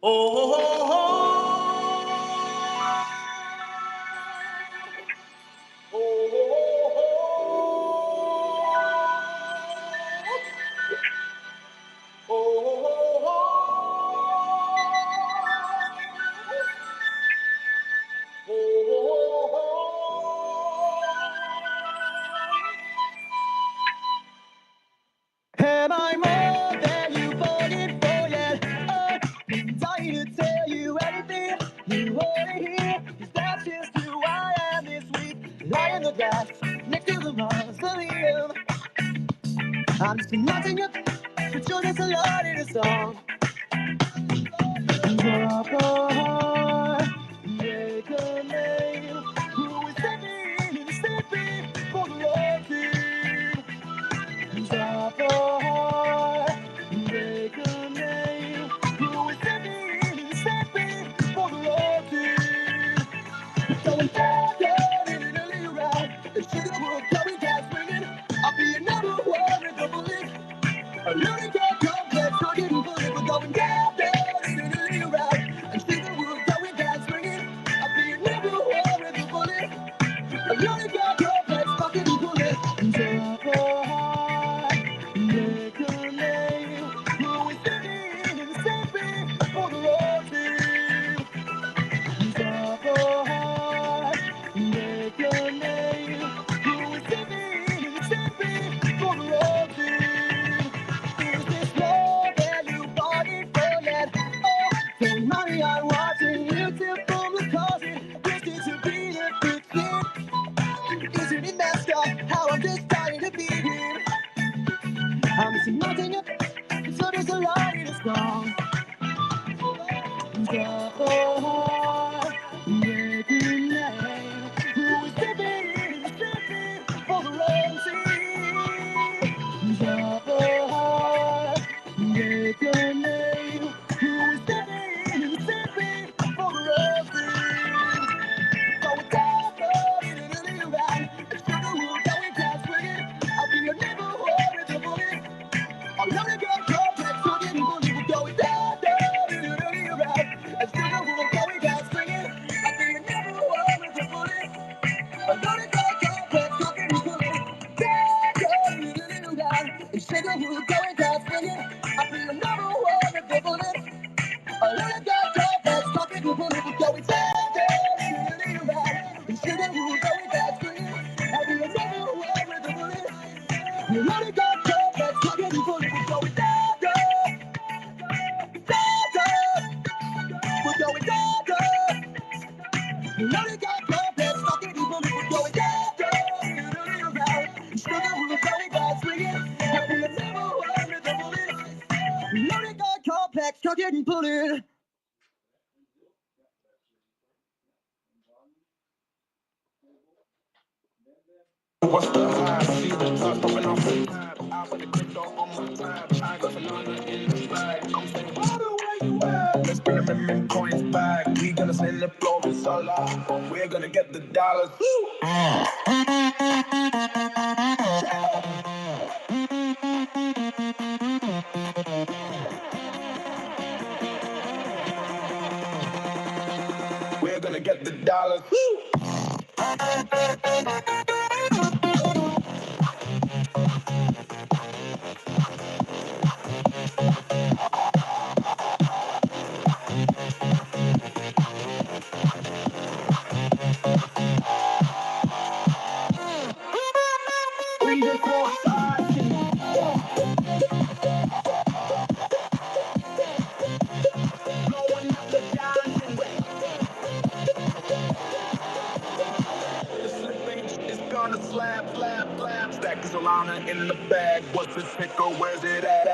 Oh, am I more than you voted for yet? I'm dying to tell you everything you wanna hear. 'Cause that's just who I am this week. Lie in the grass next to the mausoleum. I'm just nothing up, but you're just a lot in a song. Drop a heart, make a name. Who is stepping for the Lord King? Drop a heart, make a name. Who is stepping for the Lord King? Going down, down in an early ride. The sugar will coming down swinging. I'll be your number one in the bullet. A lunatic complex, not getting bullied. We're going down, down in an early ride. And sugar will going down swinging. I'll be your number one in the bullet. A lunatic complex, not getting bullied. Drop a heart, make a name. Who is stepping for the Lord team? Drop a heart, make a name. Who is stepping for the Lord team? Is this love that you bought it for yet? Oh, don't money I'm watching YouTube from the closet. Wishing to be the good kid. Isn't it messed up how I'm just trying to be him? I'm missing nothing up, so there's a lot in a song. Drop a heart, make a name. Who is stepping for the wrong team? Drop a heart, make a name. Who is stepping for the wrong team? Going down, down in an early ride. The sugar will going down swinging. I'll be your neighborhood with a bullet. I'm gonna go complex, so getting bullied. We're going down, down in an early ride. And sugar will going down swinging. I'll be your neighborhood with a bullet. I'm gonna go complex, so getting bullied. Down, down in an early ride. And sugar will going down swinging. I'll be your neighborhood with a bullet. A little girl complex, talking to bullet. We're going down, down in an early ride. And sugar will going down swinging. I'll be your neighborhood with a bullet. You only got complex, talking to bullet. We're going down, down, down, down. We're going down, down. You only got complex, talking to bullet. We're going down, down in a little round. Sugar will going down swinging. I'll be your neighborhood with a bullet. You only got complex, talking to bullet. What's the high? See the top popping off the tab. I put the crypto on my tab. I got Solana in the bag. I'm saying, Water, where you at? Let's bring the mint coins back. We gonna send the floor with Solar. We're gonna get the dollars. We're gonna get the dollars. We just want blowing up the diamond. The slippage is gonna slap, slap, slap. Stack of Solana in the bag. What's the ticker? Where's it at?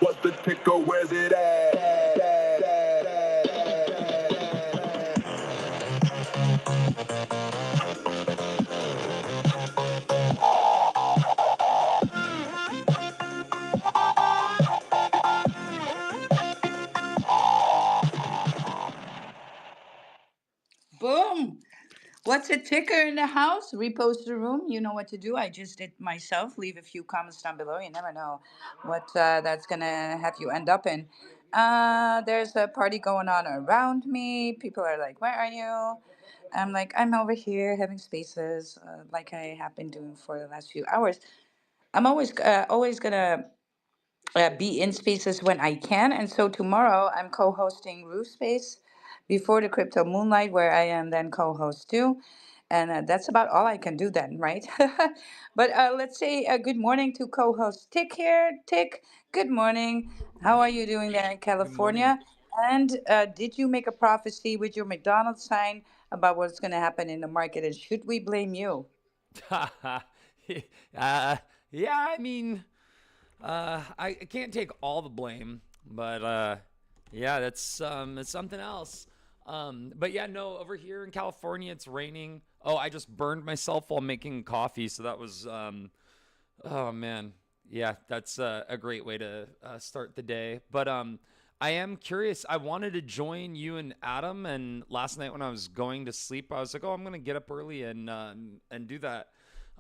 What's the ticker? Where's it at? Boom. What's a ticker in the house? Repost the room. You know what to do. I just did myself. Leave a few comments down below. You never know what that's going to have you end up in. There's a party going on around me. People are like, where are you? I'm like, I'm over here having spaces like I have been doing for the last few hours. I'm always going to be in spaces when I can. And so tomorrow I'm co-hosting Roof Space before the Crypto Moonlight, where I am then co-host too. And that's about all I can do then, right? But let's say good morning to co-host Tick here. Tick, good morning. How are you doing there in Good morning. California? And did you make a prophecy with your McDonald's sign about what's going to happen in the market? And should we blame you? uh, yeah, I mean, I can't take all the blame, but yeah, that's something else. But yeah, no, over here in California, it's raining. Oh, I just burned myself while making coffee, so that was oh man, yeah, that's a great way to start the day. But I am curious. I wanted to join you and Adam, and last night when I was going to sleep, I was like, "Oh, I'm gonna get up early and do that."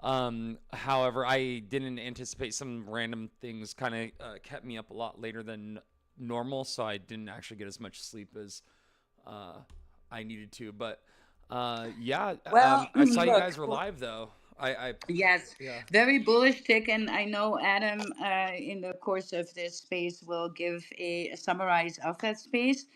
However, I didn't anticipate some random things. Kind of kept me up a lot later than normal, so I didn't actually get as much sleep as uh, I needed to. But yeah, Well, I saw you guys look. were live though. I Yes, yeah. very bullish tick, and I know Adam, in the course of this space, will give a summarize of that space,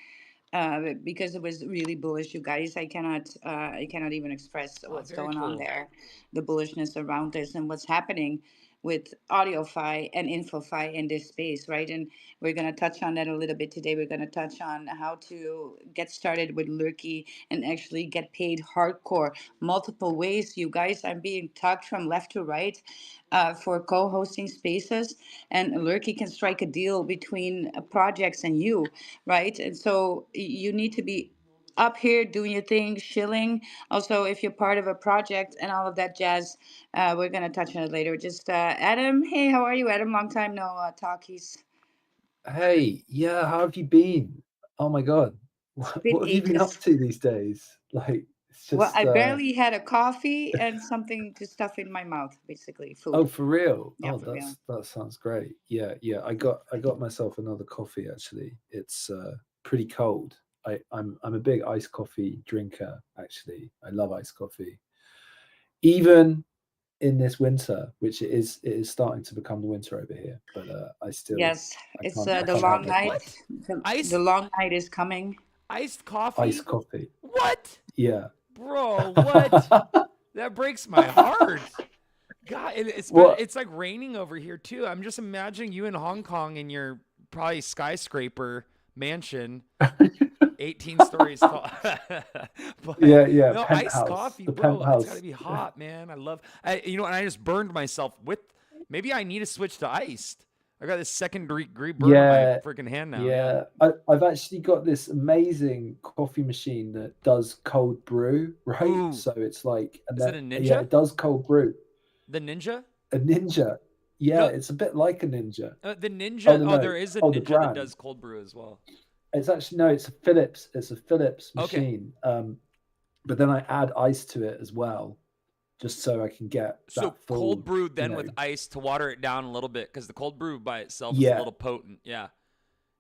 because it was really bullish, you guys. I cannot even express Oh, what's very going on cool. there, the bullishness around this, and what's happening with AudioFi and InfoFi in this space, right? And we're going to touch on that a little bit today. We're going to touch on how to get started with Lurky and actually get paid hardcore, multiple ways. You guys, I'm being tugged from left to right for co-hosting spaces, and Lurky can strike a deal between projects and you, right? And so you need to be up here doing your thing, chilling. Also, if you're part of a project and all of that jazz, we're gonna touch on it later. Just Adam, hey, how are you, Adam? Long time no talkies. Hey, yeah, how have you been? Oh my God. It's been What have you been up ages. to these days? Like, it's Well, just I barely had a coffee and something to stuff in my mouth, basically oh, food. for real? Yeah, Oh, for real. that sounds great. Yeah, yeah. I got myself another coffee actually. It's pretty cold. I'm a big iced coffee drinker actually. I love iced coffee. Even in this winter, which it is starting to become the winter over here, but Yes, I it's can't I the can't long help but night. What? coffee. The Iced long night is coming. iced Iced coffee? coffee. What? Yeah. Bro, what? That breaks my heart. God, What? it's like raining over here too. I'm just imagining you in Hong Kong in your probably skyscraper mansion, 18 stories tall. But Yeah, yeah, no, iced penthouse. coffee, The bro. It's got to penthouse. be hot, man. And I just burned myself with. Maybe I need to switch to iced. I got this second degree burn on my Yeah, freaking hand now. Yeah. yeah. I've actually got this amazing coffee machine that does cold brew, right? Ooh, So it's like, and is it that, a yeah, Ninja? it does cold brew. The Ninja? A Ninja. Yeah, No, it's a bit like a Ninja. the Oh Ninja. no, Oh, no. there is a Oh, the Ninja that brand. does cold brew as well. It's actually no, it's a Philips. It's a Philips Okay. machine. But then I add ice to it as well, just so I can get So that cold full, brew you then know. with ice to water it down a little bit because the cold brew by itself is a Yeah. little potent. Yeah.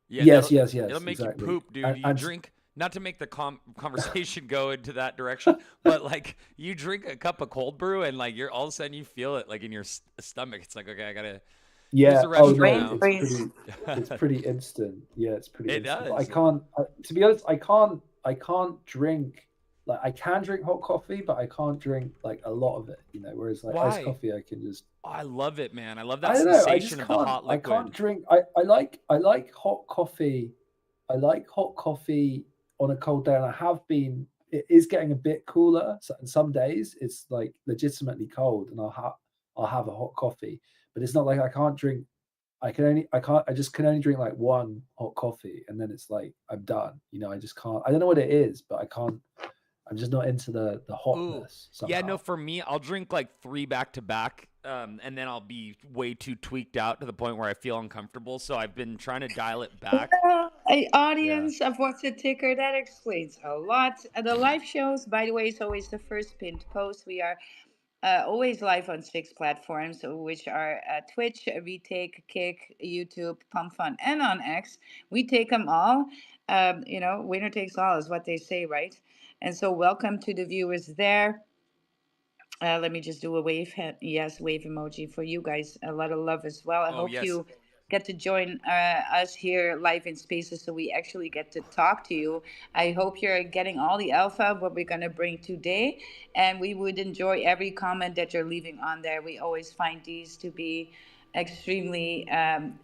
Yeah, Yes, that'll yes, it'll yes, make you exactly. poop, dude. You And drink not to make the conversation go into that direction, but like you drink a cup of cold brew and like you're all of a sudden you feel it like in your stomach. It's like okay, I gotta use yeah, the oh no, restroom Brain now. freeze. it's pretty instant. Yeah, it's pretty It instant. But I does. can't, to be honest, I can't drink like I can drink hot coffee, but I can't drink like a lot of it. You know, whereas like iced Why? coffee, I can just Oh, I love it, man. I love I that don't know. I just sensation of the can't. hot I can't liquid. drink. I like hot coffee. I like hot coffee on a cold day, and I have been. It is getting a bit cooler, so, and some days it's like legitimately cold, and I'll have a hot coffee. But it's not like I can't drink. I just can only drink like one hot coffee, and then it's like I'm done. You know, I just can't. I don't know what it is, but I can't. I'm just not into the Ooh. hotness Yeah, no, somehow. for me, I'll drink like three back to back, and then I'll be way too tweaked out to the point where I feel uncomfortable. So I've been trying to dial it back. A Yeah. audience of What's a Ticker, that explains a lot. The live shows, by the way, is always the first pinned post. We are always live on 6 platforms, which are Twitch, Retake, Kick, YouTube, Pump Fun, and on X. We take them all. Winner takes all is what they say, right? And so, welcome to the viewers there. Let me just do a wave. Yes, wave emoji for you guys. A lot of love as well. I Oh, hope yes. you get to join us here live in Spaces so we actually get to talk to you. I hope you're getting all the alpha of what we're going to bring today. And we would enjoy every comment that you're leaving on there. We always find these to be extremely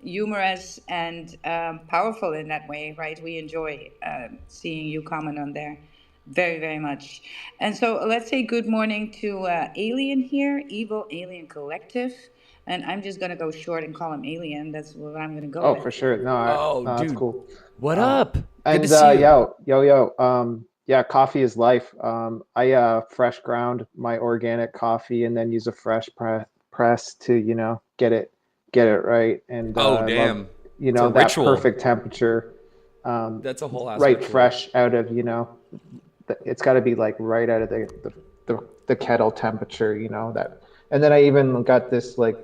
humorous and powerful in that way, right? We enjoy seeing you comment on there very, very much. And so let's say good morning to Alien here, Evil Alien Collective. And I'm just going to go short and call him Alien. That's what I'm going to go Oh, with. for sure. No, Oh, no, that's dude. cool. What Um, up? Good to and see you. yo. Yeah, coffee is life. I fresh ground my organic coffee and then use a press to, get it right. And Oh, I love, damn. It's a that ritual. perfect temperature. That's a whole ass Right, ritual. fresh out of, it's got to be like right out of the kettle temperature, that. And then I even got this like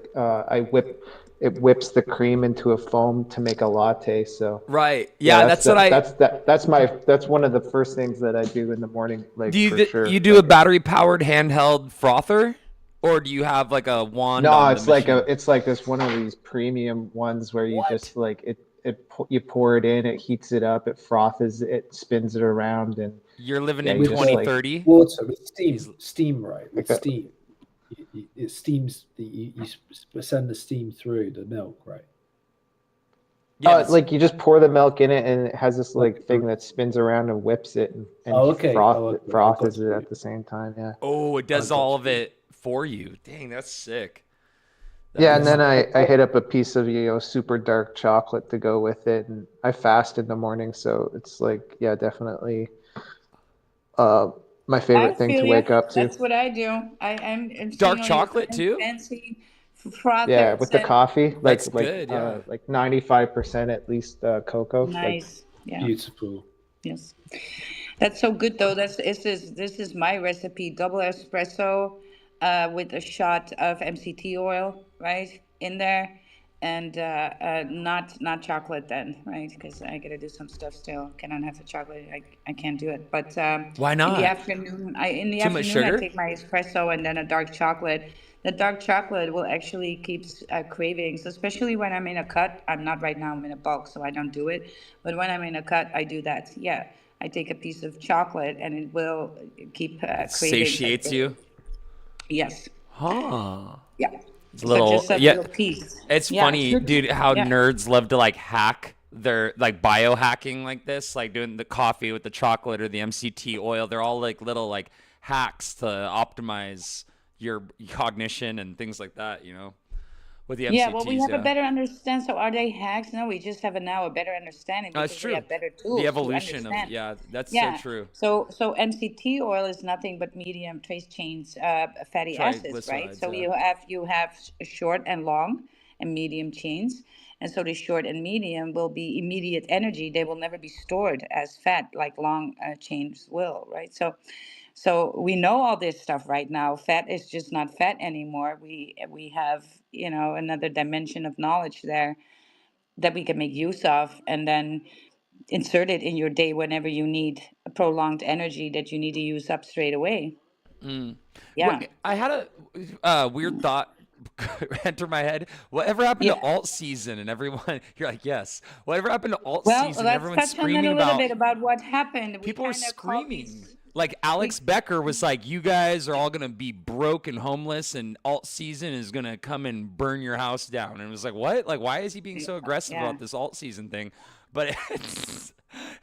it whips the cream into a foam to make a latte. So Right. yeah, Yeah, that's what I that's one of the first things that I do in the morning, do. like You for you sure. do a Like battery powered handheld frother, or do you have like a wand no, on the machine? it's like this one of these premium ones where you What? just like you pour it in, it heats it up, it froths it, spins it around, and You're living yeah, in you with just like. 2030. water, with He's steam, right? With Like a, steam. It steams, you send the steam through the milk, right? yeah, that's like you just pour the milk in it, and it has this Like, like thing that spins around and whips it and oh, okay. Oh, okay. I got froths it you. at the same time. Yeah, oh, it I does got all of you. it for you. Dang, that's sick. That yeah, and is then Yeah. I hit up a piece of super dark chocolate to go with it, and I fast in the morning, so it's like yeah, definitely uh my I favorite thing feel to you. wake up to. That's what I do. I'm dark seeing all your chocolate too. fancy Yeah, frothers with the and coffee, That's good. Yeah. like 95% at least cocoa, like. nice. Yeah. Beautiful. Yes. That's so good though. This is my recipe: double espresso, with a shot of MCT oil, right in there, and not chocolate then, right? Because I gotta do some stuff still. Cannot have the chocolate. I can't do it. But Why in the not? afternoon, in the Too much afternoon I sugar? take my espresso and then a dark chocolate. The dark chocolate will actually keep cravings, especially when I'm in a cut. I'm not right now. I'm in a bulk, so I don't do it. But when I'm in a cut, I do that. Yeah, I take a piece of chocolate and it will keep It cravings at satiates bay. you. Yes. Huh. Yeah. It's a So little just a yeah. little piece. It's Yeah. funny, dude, how Yeah. nerds love to like hack their like biohacking like this, like doing the coffee with the chocolate or the MCT oil. They're all like little like hacks to optimize your cognition and things like that, with the Yeah, well, we MCTs, have a yeah. better understand. So are they hacks? No, we just have now a better understanding That's because we true. have better The tools to evolution of, understand. yeah, that's so Yeah. true. So MCT oil is nothing but medium trace chains fatty acids, right? Triglycerides, So yeah. you have short and long and medium chains. And so the short and medium will be immediate energy. They will never be stored as fat like long chains will, right? So we know all this stuff right now. Fat is just not fat anymore. We have, another dimension of knowledge there that we can make use of and then insert it in your day whenever you need a prolonged energy that you need to use up straight away. What Yeah. I had a weird thought enter my head. Whatever happened to Yeah. alt season and everyone? You're like, yes. Whatever happened to alt Well, season? let's Everyone's touch on that screaming a little about. bit about what happened. We People are kind of called screaming. these. Like Alex We Becker was like, you guys are all gonna be broke and homeless, and alt season is gonna come and burn your house down. And it was like, what? Like, why is he being so aggressive yeah. about this alt season thing? But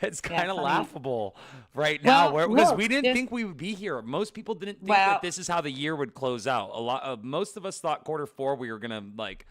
it's Yeah, kind of funny. laughable right now, Well, where because look, we didn't there's think we would be here. Most people didn't think that well, this is how the year would close out. A lot of most of us thought quarter 4 we were gonna like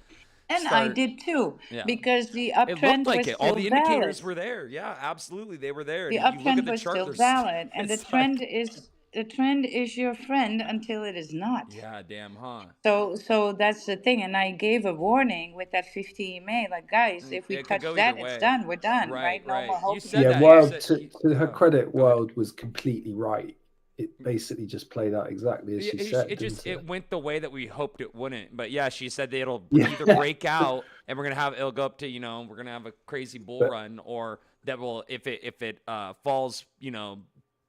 and I start. did too Yeah, because the it looked uptrend like was it. All still the valid. indicators were there. Yeah, absolutely, they were there. The And you look at uptrend the was chart. still There's valid, and the it's trend like is the trend is your friend until it is not. Yeah, damn, huh? So that's the thing, and I gave a warning with that 50 EMA, like guys, if we It could touch go either that, it's way. done. We're done, Right, right? No more right. You hoping said Yeah, that. You again. Wild, said to her oh, credit, go ahead. Wild was completely right. It basically just played out exactly as Yeah, she it said, just didn't it? it went the way that we hoped it wouldn't. But yeah, she said that it'll Yeah. either break out and we're gonna have it'll go up to we're gonna have a crazy bull But run, or that will if it falls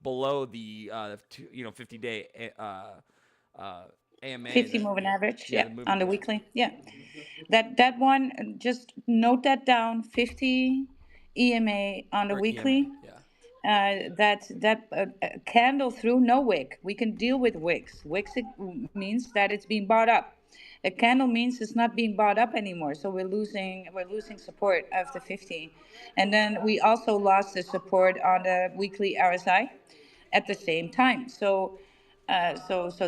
below the 50-day uh, AMA 50 that moving average, yeah yeah, the moving on the yeah weekly, yeah. That one, just note that down. 50 EMA on the or EMA weekly. yeah. That candle through no wick. We can deal with wicks. Wicks means that it's being bought up. A candle means it's not being bought up anymore. So we're losing support of the 50, and then we also lost the support on the weekly RSI at the same time. So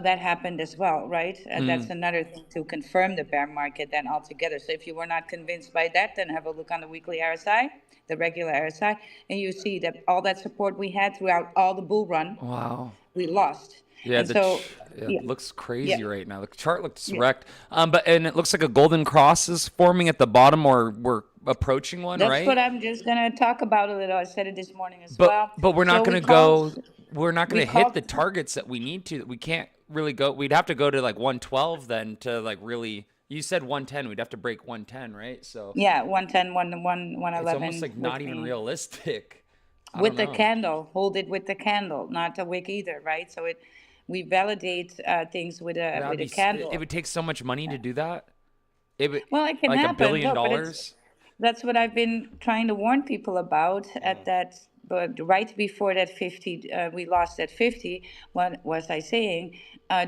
that happened as well, right? That's Mm. another thing to confirm the bear market then altogether. So if you were not convinced by that, then have a look on the weekly RSI, the regular RSI, and you see that all that support we had throughout all the bull run, Wow. we lost. Yeah, And so, yeah, yeah, it looks yeah, crazy right now. The chart looks yeah. wrecked. And it looks like a golden cross is forming at the bottom, or we're approaching one, That's what right? I'm just gonna talk about a little. I said it this morning as But well. but we're not So we gonna called, go. We're not we gonna hit the called, targets that we need to. We can't really go. We'd have to go to like 112 then to like really. You said 110. We'd have to break 110, right? So yeah, 110, it's almost 111 like not with even me. realistic. I don't With the know. candle, hold it with the candle, not a wick either, right? So we validate things with a That'd with be. a It candle. would take so much money to do that. It would Well, it can like a happen. billion No, but it's dollars. that's what I've been trying to warn people about at that. But right before that 50, we lost that 50. What was I saying?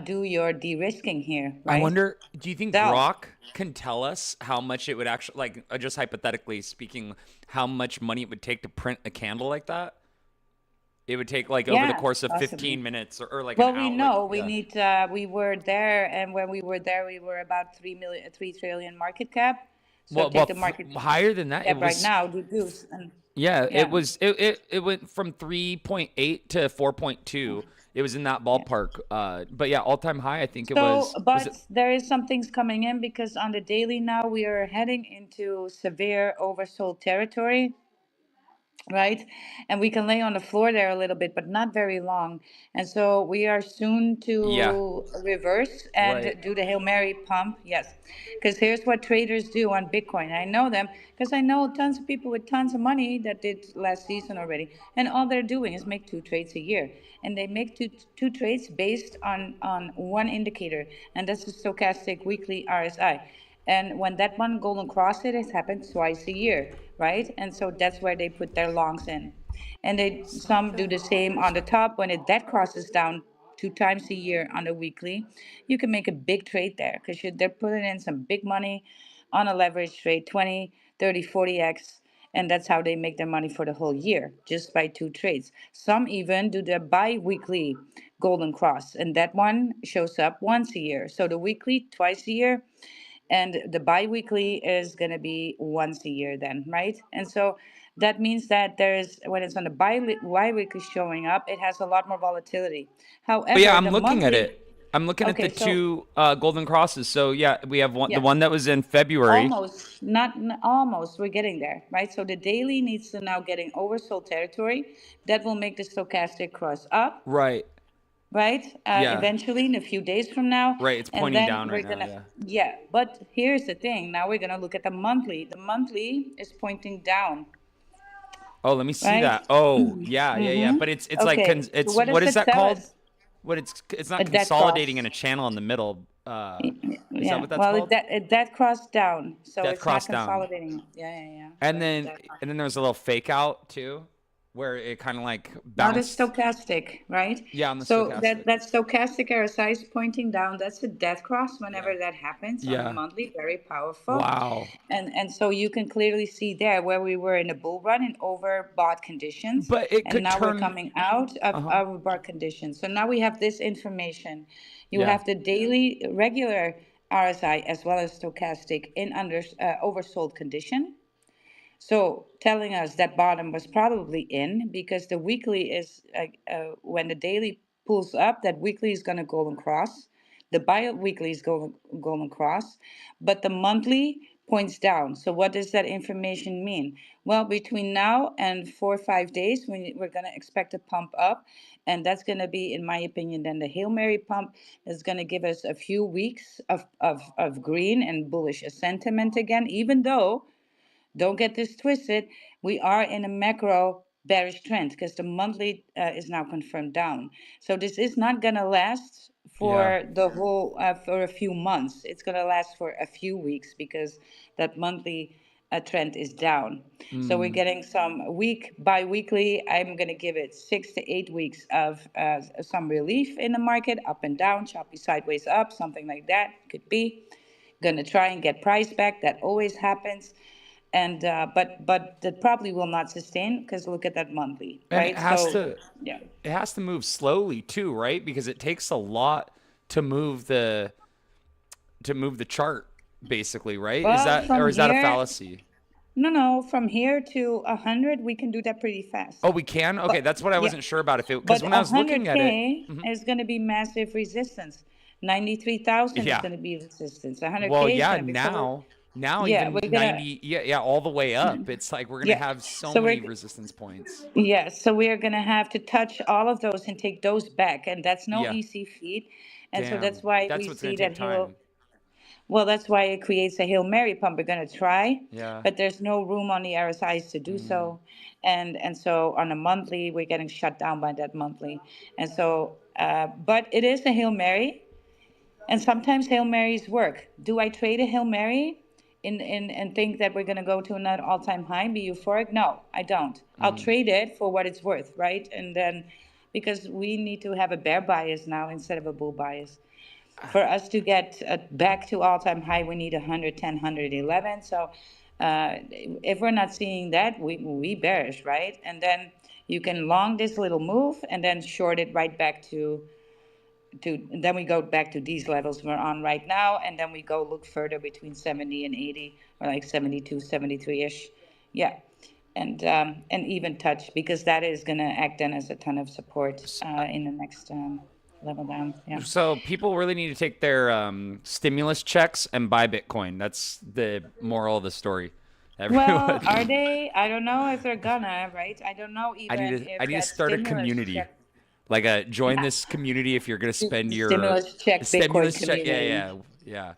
Do your de-risking here, I right? wonder, do you think Sell. Grok can tell us how much it would actually, like, just hypothetically speaking, how much money it would take to print a candle like that? It would take, like, over the Yeah, course of possibly. 15 minutes or like an Well, we hour, like, know we yeah. need. We were there, and when we were there, we were about 3 million, 3 trillion market cap. So take the market Higher than that, it cap right was, now, reduce, and yeah, it yeah, was, it went from 3.8 to 4.2. It was in that yeah. ballpark. But yeah, all time high, I think it So, was it, but there is some things coming in because on the daily now we are heading into severe oversold territory, right? And we can lay on the floor there a little bit, but not very long. And so we are soon yeah, to reverse and right. do the Hail Mary pump. Yes. Because here's what traders do on Bitcoin. I know them because I know tons of people with tons of money that did last season already. And all they're doing is make two trades a year. And they make two trades based on one indicator, and that's the stochastic weekly RSI. And when that one golden cross it has happened twice a year, right? And so that's where they put their longs in. And they some do the same on the top when it that crosses down two times a year on the weekly. You can make a big trade there because they're putting in some big money on a leverage trade, 20, 30, 40x. And that's how they make their money for the whole year, just by two trades. Some even do the bi weekly golden cross, and that one shows up once a year. So the weekly, twice a year, and the bi-weekly is going to be once a year then, right? And so that means that there's when it's on the bi-weekly showing up, it has a lot more volatility. Oh yeah, However, I'm the looking at monthly, it. I'm looking at the okay, so two golden crosses. So yeah, we have one, the yeah, one that was in February. almost not almost we're getting there, right? So the daily needs to now getting oversold territory. That will make the stochastic cross up, Right. right? Yeah. Eventually, in a few days from now, Right. It's and pointing then down right we're now. gonna, Yeah. yeah. But here's the thing. Now we're gonna look at the monthly. The monthly is pointing down, Oh, let me see right? that. Oh, yeah, yeah, yeah. Mm-hmm. But it's like Okay. So it's what what does is it that tell called? us? What it's A not dead consolidating in cross. a channel in the middle. Is that Yeah. what that's Well, called? that crossed down, so Death it's not cross down. consolidating. Yeah, yeah, yeah. So And it's then dead. and then there's a little fake out too, where it kind of like Now the bounced. stochastic, right? Yeah, on the So stochastic. that stochastic RSI is pointing down. That's a death cross Yeah. whenever that happens on the Yeah. monthly, very powerful. Wow. And so you can clearly see there where we were in a bull run in overbought conditions, But it and could now we're turn. coming out of Uh-huh. overbought conditions. So now we have this information. You Yeah. have the daily regular RSI as well as stochastic in under oversold condition. So telling us that bottom was probably in because the weekly is when the daily pulls up, that weekly is going to golden cross. The bi-weekly is golden cross, but the monthly points down. So what does that information mean? Well, between now and 4 or 5 days, we're going to expect a pump up, and that's going to be, in my opinion, then the Hail Mary pump is going to give us a few weeks of green and bullish sentiment again, even though, don't get this twisted, we are in a macro bearish trend because the monthly is now confirmed down. So this is not going to last Yeah. for the whole, for a few months. It's going to last for a few weeks because that monthly trend is down. So we're Mm. getting some week by weekly. I'm going to give it 6 to 8 weeks of some relief in the market, up and down, choppy sideways up, something like that. Could be. Gonna try and get price back. That always happens, and but that probably will not sustain because look at that monthly, And it right? has So to yeah. it has to move slowly too, right? Because it takes a lot to move the chart basically, right? Is Well, that or from is that a here, fallacy? no, from here to 100, we can do that pretty fast. Oh, we can? Okay, But that's what I yeah, wasn't sure about if it because but when I was looking at it, 100K is going to be massive resistance. 93,000 is yeah. going to be resistance. Well, 100K is yeah, going to be, so now yeah, even we're gonna 90, yeah, all the way up. It's like we're gonna yeah. have so So many we're resistance points. Yes, so we are going to have to touch all of those and take those back, and that's no Yeah. easy feat. And so Damn. that's why That's we what's gonna see take that time. well, that's why it creates a Hail Mary pump. We're going to try, Yeah. but there's no room on the RSIs to do Mm. so. And so on a monthly, we're getting shut down by that monthly. And so, but it is a Hail Mary. And sometimes Hail Marys work. Do I trade a Hail Mary and think that we're going to go to another all time high and be euphoric? No, I don't. I'll Mm. trade it for what it's worth, right? And then because we need to have a bear bias now instead of a bull bias. For us to get back to all time high, we need 110, 111. So if we're not seeing that, we bearish, right? And then you can long this little move and then short it right back to then we go back to these levels we're on right now, and then we go look further between 70 and 80, or like 72, 73-ish. Yeah. And even touch, because that is going to act then as a ton of support in the next level down. Yeah. So people really need to take their stimulus checks and buy Bitcoin. That's the moral of the story. Well, Everyone, are they? I don't know if they're gonna, right? I don't know even I if need to that start a stimulus community. check. Like a join Yeah. this community if you're gonna spend The your stimulus check Bitcoin stimulus check. Yeah, community. yeah, yeah.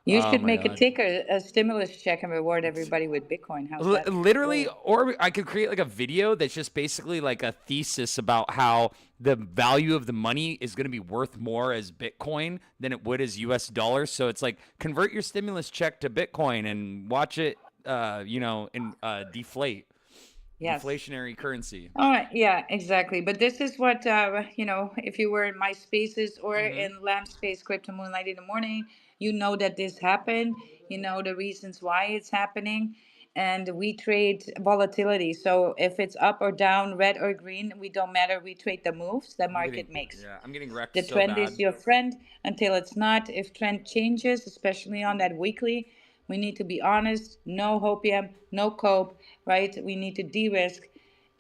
You Oh should my make a god. ticker, a stimulus check, and reward everybody with Bitcoin. How's that? Literally, Whoa. or I could create like a video that's just basically like a thesis about how the value of the money is going to be worth more as Bitcoin than it would as US dollars. So it's like convert your stimulus check to Bitcoin and watch it, in deflate, Yes. deflationary currency. All right. Yeah, exactly. But this is what, if you were in my spaces or Mm-hmm. in Lamp Space Crypto Moonlight in the morning, you know that this happened. You know the reasons why it's happening. And we trade volatility. So if it's up or down, red or green, we don't matter. We trade the moves the market makes. I'm getting wrecked The so trend is bad. your friend until it's not. If trend changes, especially on that weekly, we need to be honest. No hopium, no cope, right? We need to de-risk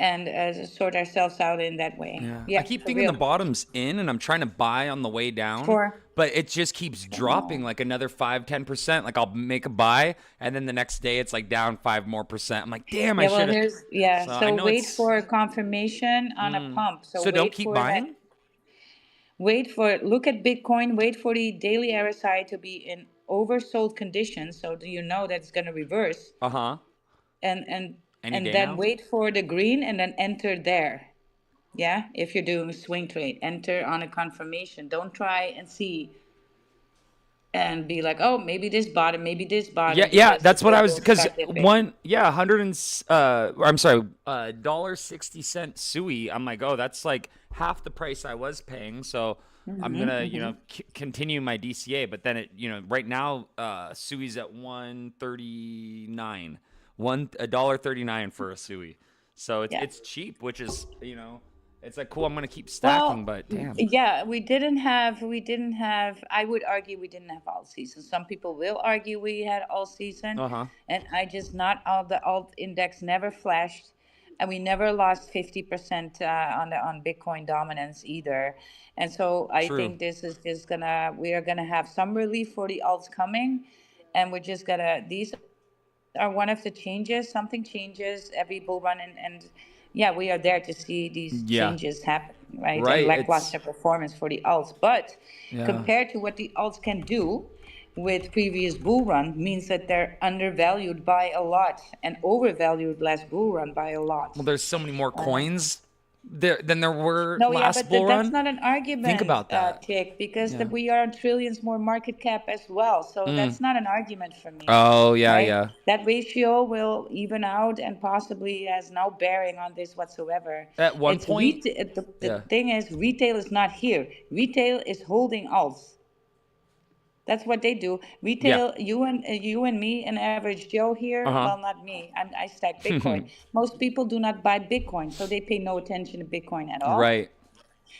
and sort ourselves out in that way. Yeah, I Yeah, keep for thinking the real. bottom's in, and I'm trying to buy on the way down, For but it just keeps dropping like another 5-10%. Like I'll make a buy, and then the next day it's like down 5 more percent. I'm like, damn, I yeah, well, should have. here's yeah. So I So know wait it's. for confirmation on a pump. So So don't wait keep for that. buying. Look at Bitcoin. Wait for the daily RSI to be in oversold conditions. So do you know that's going to reverse? Uh huh. And and Any and day then now. wait for the green and then enter there. Yeah, if you're doing a swing trade, enter on a confirmation. Don't try and see and be like, oh, maybe this Yeah, bottom, yeah, because that's what it I was will because start dipping. one, yeah, 100 and I'm sorry, $1.60 sui. I'm like, oh, that's like half the price I was paying. So I'm gonna, continue my DCA. But then right now, sui's at 139, $1.39 for a sui. So Yeah. it's cheap, which is it's like cool. I'm gonna keep stacking, Well, but damn. yeah, we didn't have, I would argue we didn't have all season. Some people will argue we had all season, Uh huh. and I just not all the alt index never flashed. and we never lost 50% on Bitcoin dominance either. And so I True. think this is just gonna we are gonna have some relief for the alts coming, and we're just gonna these are one of the changes. Something changes every bull run, and yeah, we are there to see these changes Yeah. happen, right? And Right. lackluster It's performance for the alts, but yeah. compared to what the alts can do with previous bull run means that they're undervalued by a lot and overvalued last bull run by a lot. Well, there's so many more coins there than there were No, yeah, last but bull that's run. not an Think argument, about that. Tick, because Yeah. we are on trillions more market cap as well. So Mm. that's not an argument for me, Oh yeah, right? yeah. That ratio will even out and possibly has no bearing on this whatsoever. At one It's point, the yeah. thing is, retail is not here. Retail is holding alts. That's what they do. Yeah. Retail, you and me, an average Joe here. Uh Well, not me. I stack huh. Bitcoin. Most people do not buy Bitcoin, so they pay no attention to Bitcoin at all. Right.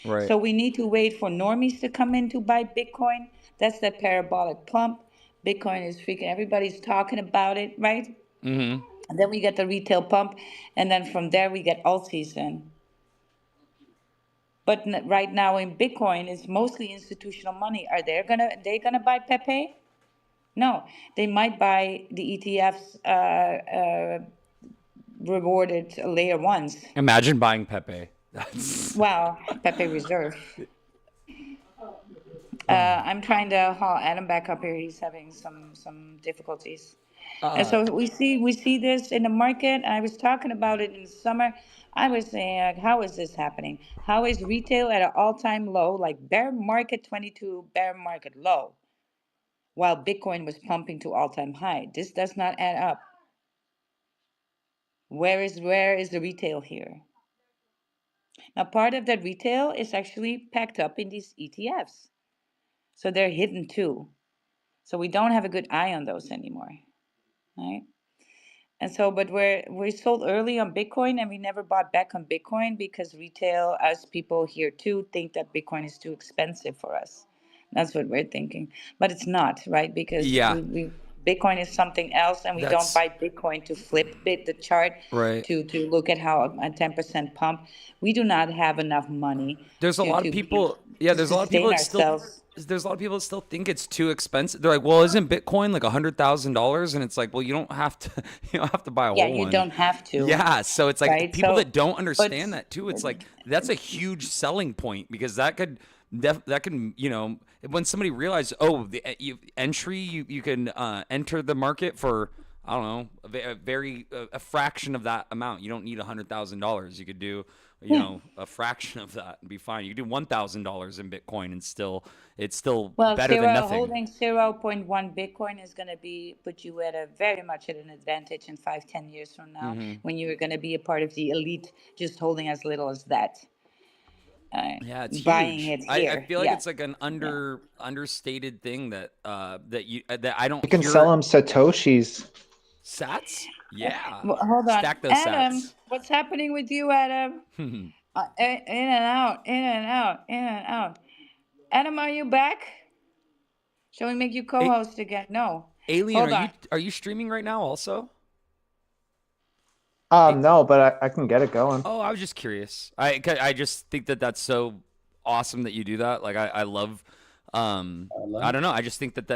Right. So we need to wait for normies to come in to buy Bitcoin. That's that parabolic pump. Bitcoin is freaking. Everybody's talking about it, right? Mm-hmm. And then we get the retail pump, and then from there we get alt season. But right now in Bitcoin, it's mostly institutional money. Are they gonna buy Pepe? No, they might buy the ETFs rewarded layer ones. Imagine buying Pepe. That's Well, Pepe Reserve. I'm trying to haul Adam back up here. He's having some difficulties, and uh so we see this in the market. I was talking about it in the summer. I was saying, like, how is this happening? How is retail at an all-time low, like bear market 22, bear market low, while Bitcoin was pumping to all-time high? This does not add up. Where is the retail here? Now, part of that retail is actually packed up in these ETFs, so they're hidden too. So we don't have a good eye on those anymore, right? And so, but we sold early on Bitcoin and we never bought back on Bitcoin because retail, us people here too, think that Bitcoin is too expensive for us. That's what we're thinking, but it's not, right? Because yeah. we Bitcoin is something else, and we don't That's buy Bitcoin to flip the chart right. to look at how a 10% pump. We do not have enough money There's a lot of to be people. Yeah, to there's a lot of people sustain that still. ourselves. There's a lot of people that still think it's too expensive. They're like, "Well, isn't Bitcoin like $100,000?" And it's like, "Well, you don't have to. You don't have to buy a Yeah, whole you one." don't have to, Yeah, so it's like right? people So, that don't but understand that too. It's like that's a huge selling point because that could that can when somebody realizes entry you can enter the market for I don't know a fraction of that amount. You don't need $100,000. You could do yeah. a fraction of that and be fine. You could do $1,000 in Bitcoin and it's still Well, better than nothing. holding 0.1 Bitcoin is going to be put you at a very much at an advantage in 5, 10 years from now, Hmm. when you're going to be a part of the elite, just holding as little as that, Yeah, it's buying huge. it I here. feel like Yeah, it's like an yeah. understated thing that I don't You can sell hear. them Satoshis. Sats? Yeah. Well, hold on, Stack those Adam. sats. What's happening with you, Adam? In and out, in and out, in and out. Adam, are you back? Shall we make you A- co-host again? No. Alien, Hold on. are you streaming right now also? A- No, but I can get it going. oh, I was just curious. I just think that that's so awesome that you do that. Like I love I Hello. don't know. I just think that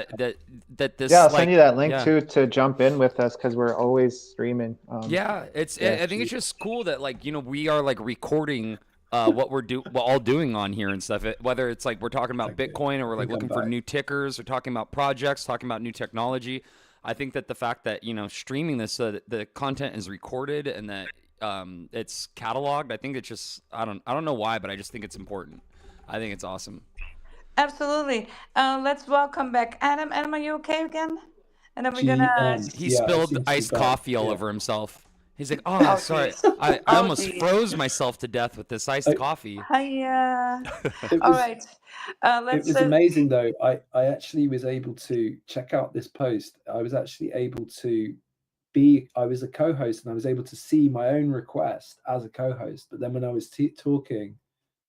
Yeah, this I'll send you that link yeah. too to jump in with us because we're always streaming. Yeah, Yeah, I think it's just cool that like we are like recording what all doing on here and stuff. Whether it's like we're talking about Okay, Bitcoin or I we're like think I'm looking for back. new tickers or talking about projects, talking about new technology. I think that the fact that streaming this so that the content is recorded and that it's cataloged, I think it's just I don't know why, but I just think it's important. I think it's awesome. Absolutely. Let's welcome back Adam. Adam, are you okay again? And then we're gonna. GM. He Yeah, I spilled seem to be iced back. coffee all Yeah. over himself. He's like, "Oh, Oh, sorry. geez. I Oh, almost geez. froze myself to death with this iced I, coffee." Hiya. it All was right. it Let's. was amazing though. I actually was able to check out this post. I was actually able to I was a co-host and I was able to see my own request as a co-host. But then when I was talking,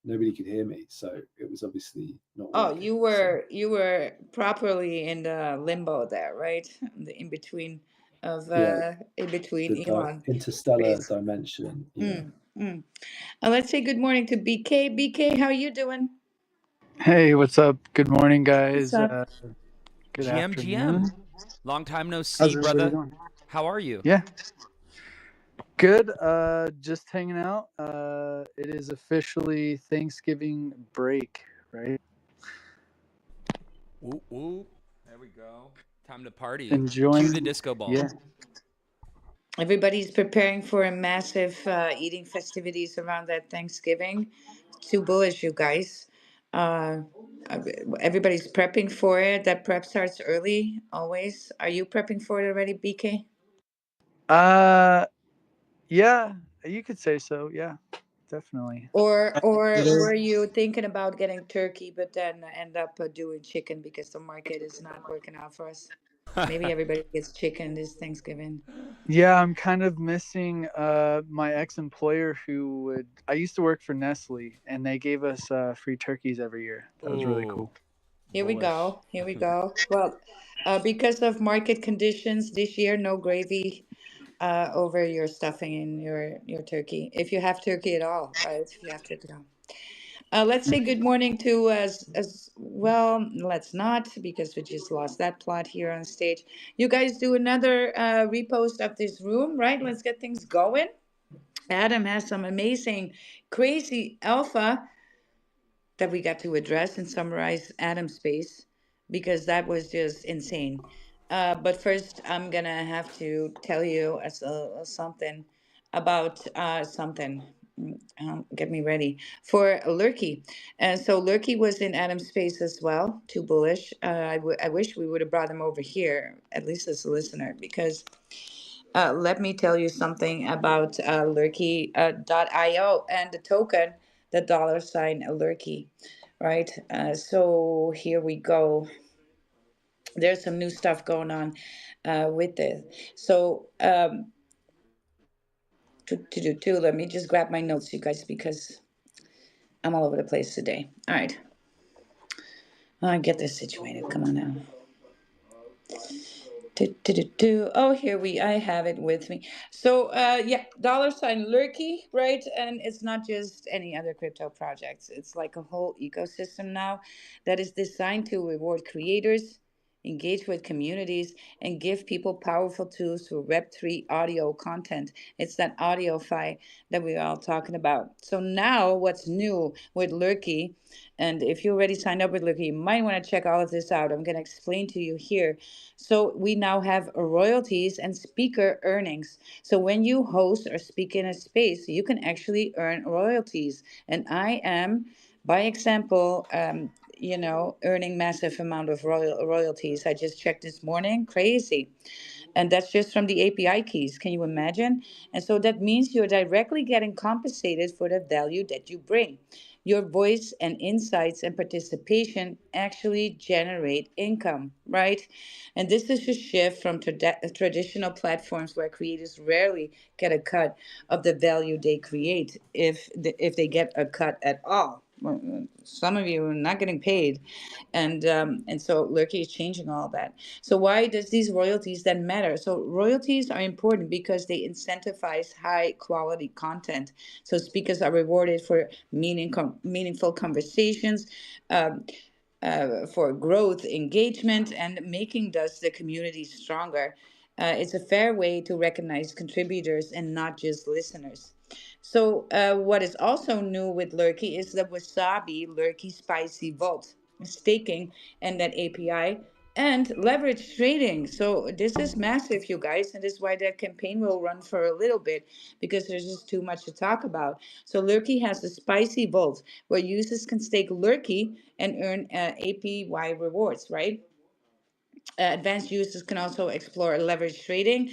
nobody could hear me, so it was obviously not Oh, working. So you were properly in the limbo there, right? In between. of Yeah, in between the Elon interstellar space. dimension. Yeah. Mm, mm. Let's say good morning to BK. BK, how you doing? Hey, what's up? Good morning, What's guys. up? Good GM. afternoon. Long time no see, How's everybody brother. doing? How are you? Yeah, good. Just hanging out. It is officially Thanksgiving break, right? Whoop, whoop. There we go. Time to party. Cue the Enjoying. disco ball. Yeah. Everybody's preparing for a massive eating festivities around that Thanksgiving. Too bullish, you guys. Uh, Everybody's prepping for it. That prep starts early, always. Are you prepping for it already, BK? Uh, yeah. You could say so. Yeah, definitely. Or Today. were you thinking about getting turkey, but then end up doing chicken because the market is not working out for us? Maybe everybody gets chicken this Thanksgiving. Yeah, I'm kind of missing my ex-employer who would. I used to work for Nestle, and they gave us free turkeys every year. That was really Ooh, cool. Here we bullish. go. Here we go. Well, because of market conditions this year, no gravy over your stuffing in your turkey. If you have turkey at all, right? If you have turkey at all. Let's say good morning to as well. Let's not because we just lost that plot here on stage. You guys do another repost of this room, right? Let's get things going. Adam has some amazing, crazy alpha that we got to address and summarize Atom Space because that was just insane. But first, I'm gonna have to tell you something about something. Get me ready for Lurky. And so Lurky was in Atom Space as well, too bullish. I wish we would have brought him over here, at least as a listener, because let me tell you something about Lurky.io and the token, the dollar sign Lurky, right? So here we go. There's some new stuff going on with this. So let me just grab my notes, you guys, because I'm all over the place today. All right, I get this situated. Come on now. Oh, here I have it with me. So, yeah, dollar sign Lurky, right? And it's not just any other crypto projects. It's like a whole ecosystem now that is designed to reward creators, engage with communities, and give people powerful tools through Web3 audio content. It's that audio fi that we're all talking about. So now, what's new with Lurky? And if you already signed up with Lurky, you might want to check all of this out. I'm going to explain to you here. So we now have royalties and speaker earnings. So when you host or speak in a space, you can actually earn royalties. And I am, by example, earning massive amount of royalties. I just checked this morning. Crazy. And that's just from the API keys. Can you imagine? And so that means you're directly getting compensated for the value that you bring. Your voice and insights and participation actually generate income, right? And this is a shift from traditional platforms where creators rarely get a cut of the value they create, if they get a cut at all. Well, some of you are not getting paid, and so Lurky is changing all that. So why does these royalties then matter? So royalties are important because they incentivize high quality content. So speakers are rewarded for meaningful conversations. Um, for growth, engagement, and making thus the community stronger. It's a fair way to recognize contributors and not just listeners. So, what is also new with Lurky is the Wasabi Lurky Spicy Vault staking and that API and leverage trading. So, this is massive, you guys, and this is why that campaign will run for a little bit because there's just too much to talk about. So, Lurky has the Spicy Vault where users can stake Lurky and earn APY rewards, right? Advanced users can also explore leverage trading,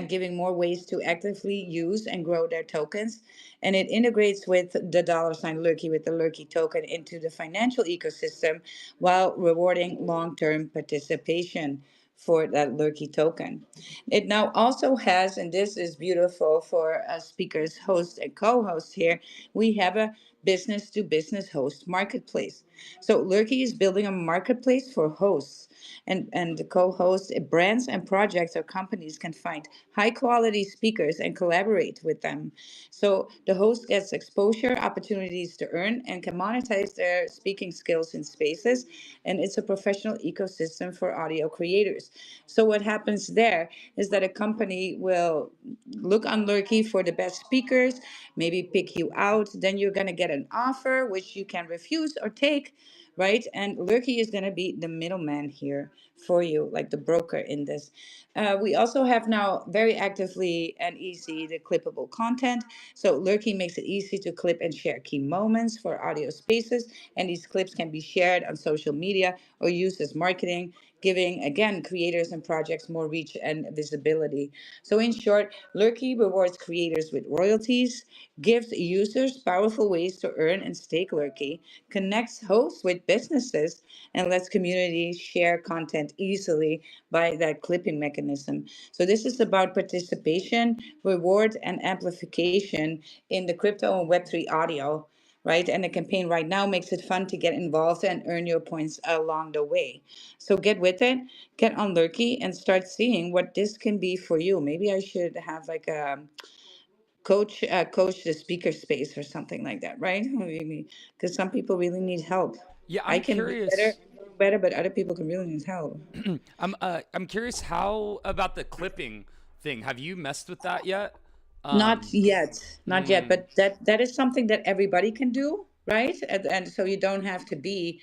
giving more ways to actively use and grow their tokens. And it integrates with the dollar sign Lurky with the Lurky token into the financial ecosystem while rewarding long term participation for that Lurky token. It now also has, and this is beautiful for speakers, hosts, and co hosts here, we have a business to business host marketplace. So Lurky is building a marketplace for hosts and the co-hosts, brands and projects or companies can find high quality speakers and collaborate with them. So the host gets exposure, opportunities to earn, and can monetize their speaking skills in spaces. And it's a professional ecosystem for audio creators. So what happens there is that a company will look on Lurky for the best speakers, maybe pick you out. Then you're going to get an offer, which you can refuse or take, right? And Lurky is going to be the middleman here for you, like the broker in this. We also have now very actively and easy the clippable content. So Lurky makes it easy to clip and share key moments for audio spaces, and these clips can be shared on social media or used as marketing, giving again creators and projects more reach and visibility. So in short, Lurky rewards creators with royalties, gives users powerful ways to earn and stake Lurky, connects hosts with businesses, and lets communities share content easily by that clipping mechanism. So this is about participation, reward, and amplification in the crypto and Web3 audio, right? And the campaign right now makes it fun to get involved and earn your points along the way. So get with it, get on Lurky, and start seeing what this can be for you. Maybe I should have like a coach the speaker space or something like that, right? Maybe because some people really need help. Yeah, I I'm can be better, curious. better, but other people can really need help. I'm curious how about the clipping thing. Have you messed with that yet? Not Um, yet, not yet, mm, but that is something that everybody can do, right? And so you don't have to be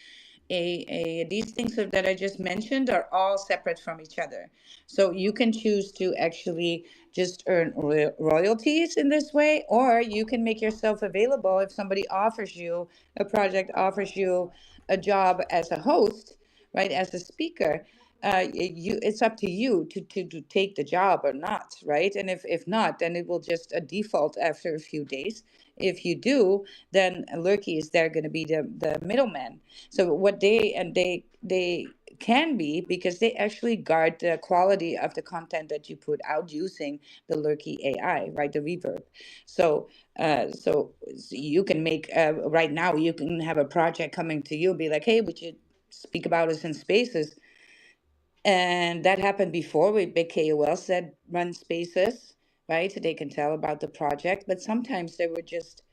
a these things that I just mentioned are all separate from each other. So you can choose to actually just earn royalties in this way, or you can make yourself available if somebody offers you a project, offers you a job as a host, right, as a speaker. You It's up to you to take the job or not, right? And if not, then it will just a default after a few days. If you do, then Lurky is there going to be the middleman. So what they can be, because they actually guard the quality of the content that you put out using the Lurky AI, right? The reverb. So so you can make right now you can have a project coming to you, be like, hey, would you speak about us in spaces? And that happened before with big KOLs that run spaces, right? So they can tell about the project, but sometimes they were just,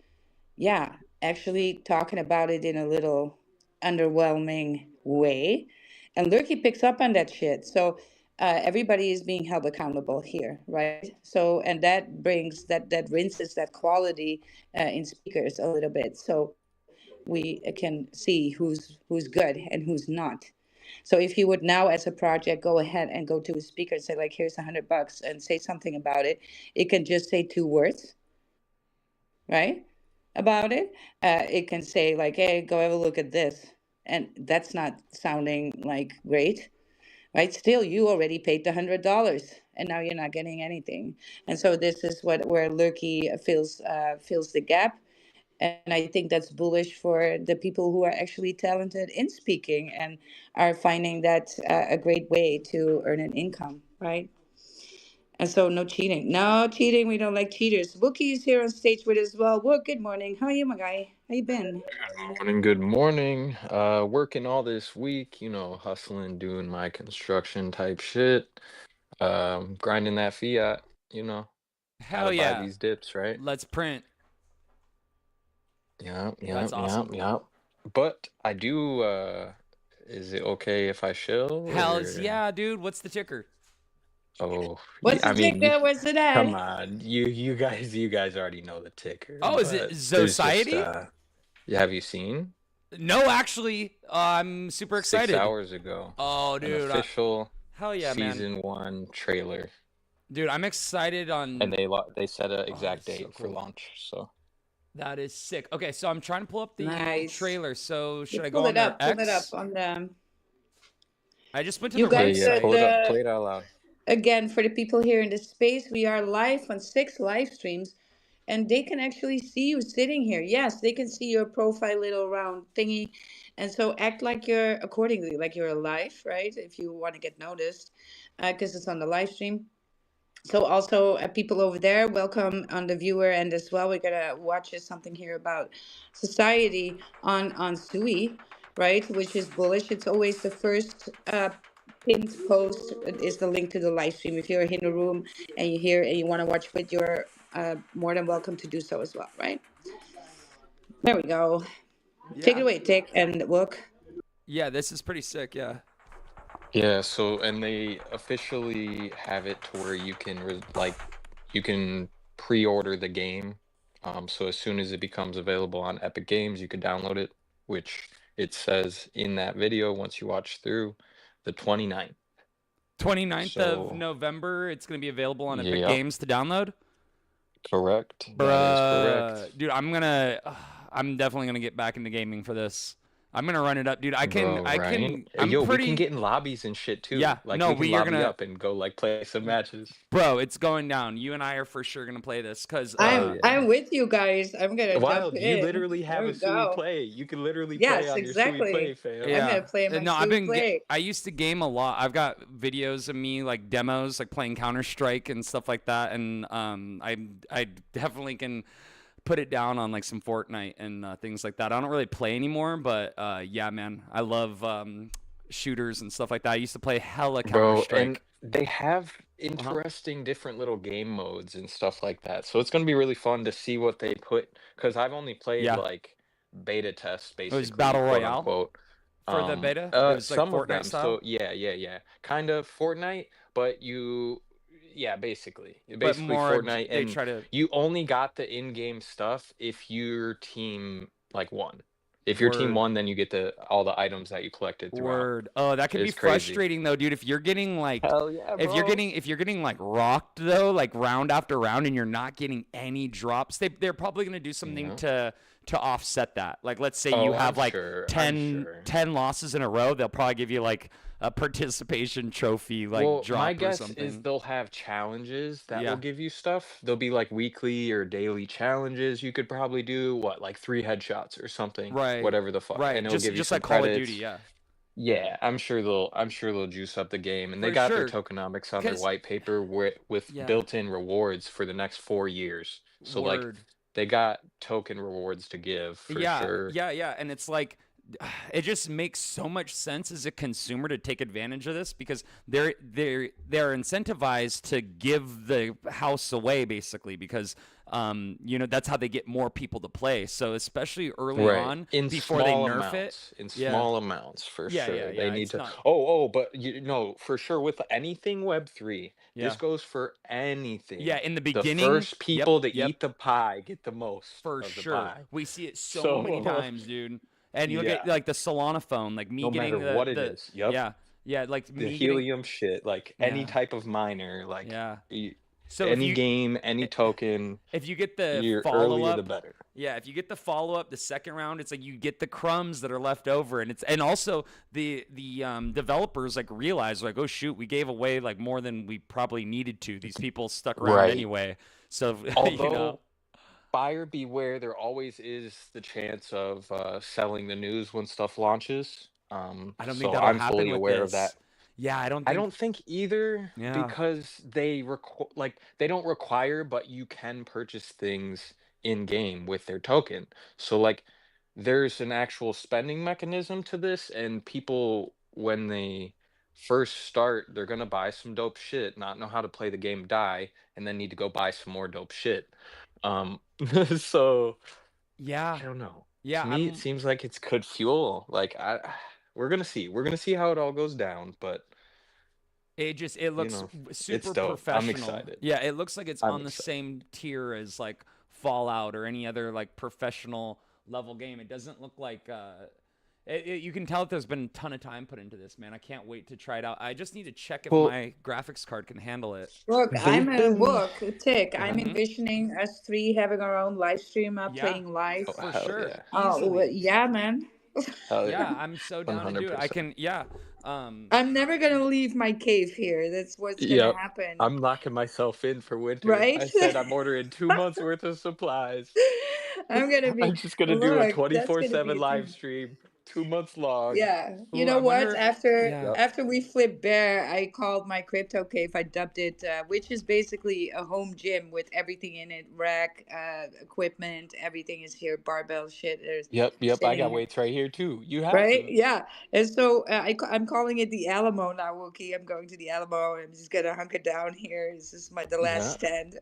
yeah, actually talking about it in a little underwhelming way. And Lurky picks up on that shit. So everybody is being held accountable here, right? So, and that brings that rinses that quality in speakers a little bit. So we can see who's good and who's not. So if you would now, as a project, go ahead and go to a speaker and say, like, here's $100 and say something about it, it can just say two words, right? About it. It can say, like, hey, go have a look at this. And that's not sounding like great, right? Still, you already paid the $100 and now you're not getting anything. And so this is what where Lurky fills the gap. And I think that's bullish for the people who are actually talented in speaking and are finding that a great way to earn an income, right? And so no cheating. No cheating. We don't like cheaters. Wookie is here on stage with us as well. Wook, good morning. How are you, my guy? How you been? Good morning, good morning. Working all this week, hustling, doing my construction type shit. Grinding that fiat, you know, gotta hell buy yeah. these dips, right? Let's print. Yeah, yeah, That's yeah, awesome. yeah. But I do, is it okay if I shill Hells or yeah, dude. What's the ticker? oh, What's the I mean, you ticker? Where's it at? come on, you guys already know the ticker, Oh, is it but there's just Society? yeah, have you seen No, actually, I'm super six excited. hours ago Oh, an dude. official Hell yeah, man. season one trailer? Dude, I'm excited And on. they set a Oh, exact that's so date for cool. launch. So That is sick. Okay, so I'm trying to pull up the Nice. trailer. So You should I go pull on it their up. Pull it up X? on the. I just went to You the yeah, guys, yeah, website. pull it up, play it out loud. again, for the people here in the space, we are live on 6 live streams, and they can actually see you sitting here. Yes, they can see your profile little round thingy, and so act like you're accordingly, like you're alive, right? If you want to get noticed, because it's on the live stream. So also people over there, welcome on the viewer end as well. We're gonna watch something here about society on Sui, right? Which is bullish. It's always the first pinned post is the link to the live stream. If you're in the room and you're here and you want to watch with, you're more than welcome to do so as well, right? There we go. Take it Yeah. away, Tick and Wook. Yeah, this is pretty sick. Yeah. Yeah, so and they officially have it to where you can pre-order the game. So as soon as it becomes available on Epic Games, you could download it, which it says in that video once you watch through the 29th. 29th of So, November, it's going to be available on Epic yeah, Games to download. correct. That is correct. Bruh, dude, I'm definitely gonna get back into gaming for this. I'm gonna run it up, dude. Bro, right? I'm Yo, we can pretty. get in lobbies and shit too. Yeah, Like no, we can we are lobby gonna, up and go like play some matches. bro. It's going down. You and I are for sure gonna play this, cause Hell I'm yeah. I'm with you guys. I'm gonna jump Wild, you in. literally There have we a Sui go. play. You can literally play Yes, on your Sui play, exactly. fam. I'm yeah. gonna play my No, Sui play. I used to game a lot. I've got videos of me like demos, like playing Counter Strike and stuff like that, and I definitely can put it down on like some Fortnite and things like that. I don't really play anymore, but yeah, man, I love shooters and stuff like that. I used to play hella Counter Bro, and Strike. they have Uh-huh. interesting different little game modes and stuff like that. So it's gonna be really fun to see what they put, because I've only played Yeah, like beta tests it was basically, Battle quote Royale unquote. for the beta. It was like Some of Fortnite them. style, So yeah. Kind of Fortnite, but yeah, but basically more Fortnite, they and try to you only got the in-game stuff if your team like won. If your team word. won, then you get all the items that you collected throughout. Word. Oh, that can be It's crazy. frustrating though, dude. If you're getting like, Hell yeah, bro. if you're getting like rocked though, like round after round, and you're not getting any drops, they're probably gonna do something Yeah. to offset that. Like, let's say you Oh, have like I'm 10, sure. 10 losses in a row, they'll probably give you like a participation trophy like Well, my drop or guess is something. they'll have challenges that will Yeah. give you stuff. They'll be like weekly or daily challenges. You could probably do what, like 3 headshots or something, Right. whatever the fuck, Right. and it'll give you Just some like Call of Duty. credits. Yeah. Yeah, I'm sure they'll juice up the game, and they For got their sure. tokenomics on their Cause white paper with yeah. built-in rewards for the next 4 years. So like Word. they got token rewards to give for sure. Yeah, and it's like it just makes so much sense as a consumer to take advantage of this because they're incentivized to give the house away basically because you know that's how they get more people to play. So especially early Right. on In before they small nerf it. amounts. In Yeah. small amounts for sure. They Yeah. need It's to not. but you know, for sure with anything Web3, this Yeah. goes for anything. Yeah, in the The beginning, first people to yep. eat the pie get the most For of the sure. pie. We see it so many So times, dude. And you look at yeah, like the Solana phone, like me no getting matter what it the is. Yep. yeah, like The me getting helium shit, like any yeah, type of miner, like yeah. y- So any game, any token, if you get the you're follow earlier the up, better. yeah, if you get the follow up, the second round, it's like you get the crumbs that are left over, and also the developers like realize like, oh shoot, we gave away like more than we probably needed to. These people stuck around Right. anyway, so you know. Although buyer beware, there always is the chance of selling the news when stuff launches. I don't think So that'll I'm happen fully with aware of that. this. Yeah, I don't I think. don't think either Yeah. because they don't require, but you can purchase things in game with their token. So like there's an actual spending mechanism to this, and people when they first start, they're gonna buy some dope shit, not know how to play the game, die, and then need to go buy some more dope shit. Um, so Yeah, I don't know. yeah. To me, it seems like it's could fuel. Like we're gonna see. We're gonna see how it all goes down. But It you looks know, it's super dope. I'm professional. excited. Yeah, it looks like it's I'm on the excited. same tier as like Fallout or any other like professional level game. It doesn't look like you can tell that there's been a ton of time put into this, man. I can't wait to try it out. I just need to check if Well, my graphics card can handle it. Look, I'm they've a been. book Tick. I'm Mhm. envisioning us three having our own live stream, Yeah, playing live. Oh, for hell sure. yeah. Oh, Easily. yeah, man. Hell Yeah, yeah. I'm so down to do it. I 100%. can, yeah. Um, I'm never gonna leave my cave here. That's what's gonna Yep. happen, I'm locking myself in for winter. right? I said I'm ordering 2 months worth of supplies. I'm gonna be. I'm just gonna do a Look, that's gonna 24/7 be a live thing. stream. 2 months long. Yeah. You Ooh, know I what? wonder. After Yeah. Yep. after we flipped bear, I called my crypto cave. I dubbed it, which is basically a home gym with everything in it, rack, equipment, everything is here, barbell shit is Yep. I sitting got here. weights right here too. You have Right? to. Yeah. And so I'm calling it the Alamo now, Wookie. I'm going to the Alamo. I'm just gonna hunker down here. This is the last Yeah. stand.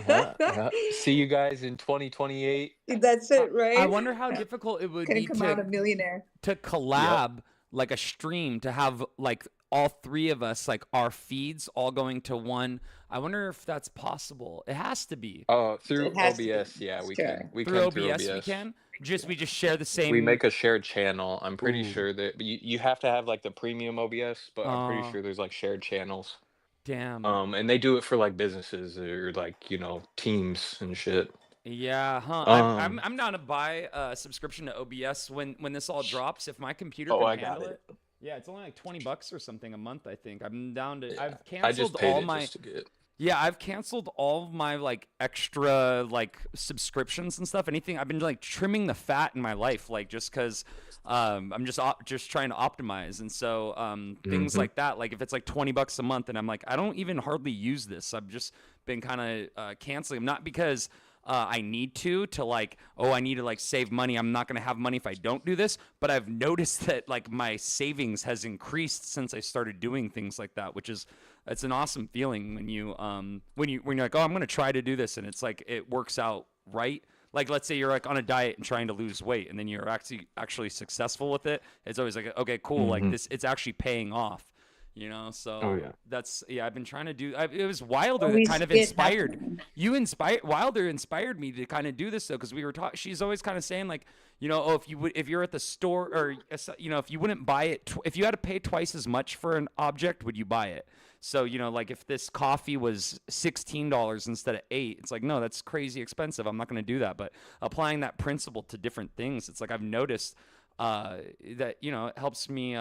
Yeah. See you guys in 2028. That's I, it, I right? wonder how difficult it would Gonna be come out a millionaire. to Yep. collab like a stream to have like all three of us like our feeds all going to one. I wonder if that's possible. It has to be. Oh, It through has to be. OBS. Yeah, we can. Sure. We Through can through OBS we OBS. can. We just share the We same. make a shared channel. I'm pretty Ooh. sure that you have to have like the premium OBS, but I'm pretty Oh, sure there's like shared channels. damn. And they do it for like businesses or like, teams and shit. Yeah, huh. I'm Um, I'm down to buy a subscription to OBS when this all drops. If my computer oh, can I got handle it. it. Yeah, it's only like $20 or something a month, I think. I'm down to Yeah. I've I just canceled paid all it my just to get. Yeah, I've canceled all of my like extra like subscriptions and stuff. Anything I've been like trimming the fat in my life, like just because I'm just trying to optimize. And so things Hmm. like that, like if it's like $20 a month, and I'm like I don't even hardly use this. I've just been kind of canceling them, not because I need to like, oh, I need to like save money. I'm not gonna have money if I don't do this. But I've noticed that like my savings has increased since I started doing things like that, which is it's an awesome feeling when you're like, oh, I'm gonna try to do this, and it's like it works out right. Like let's say you're like on a diet and trying to lose weight, and then you're actually successful with it. It's always like, okay, cool, like Hmm. this, it's actually paying off. Oh So yeah. that's yeah. I've been trying to do. It was Wilder that Always kind of shit inspired happening. you. Inspired Wilder inspired me to kind of do this though, because we were talking. She's always kind of saying like, oh, if you're at the store or if you wouldn't buy it, if you had to pay twice as much for an object, would you buy it? So like if this coffee was $16 instead of 8, it's like no, that's crazy expensive. I'm not going to do that. But applying that principle to different things, it's like I've noticed that it helps me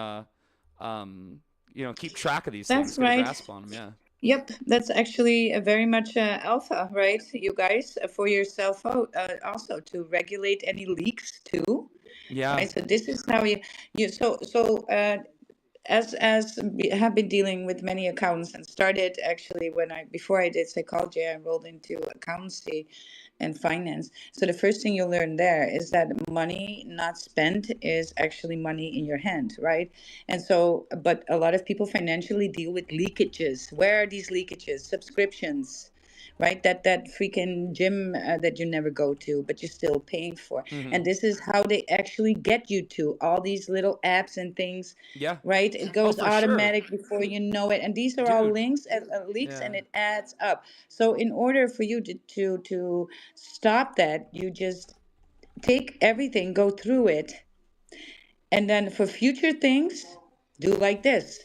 keep track of these things, That's get a right. grasp on them. Yeah. Yep, that's actually a very much alpha, right? You guys, for yourself out, also to regulate any leaks too, Yeah. right? So this is how you as have been dealing with many accountants and started actually when I before I did psychology, I enrolled into accountancy and finance. So the first thing you'll learn there is that money not spent is actually money in your hand, right? And so, but a lot of people financially deal with leakages. Where are these leakages? Subscriptions, right? That freaking gym that you never go to, but you're still paying for. Mm-hmm. And this is how they actually get you to all these little apps and things, Yeah. right? It Oh, goes for sure, automatic before you know it. And these are all dude. links and leaks, and Yeah. it adds up. So in order for you to stop that, you just take everything, go through it, and then for future things, do like this.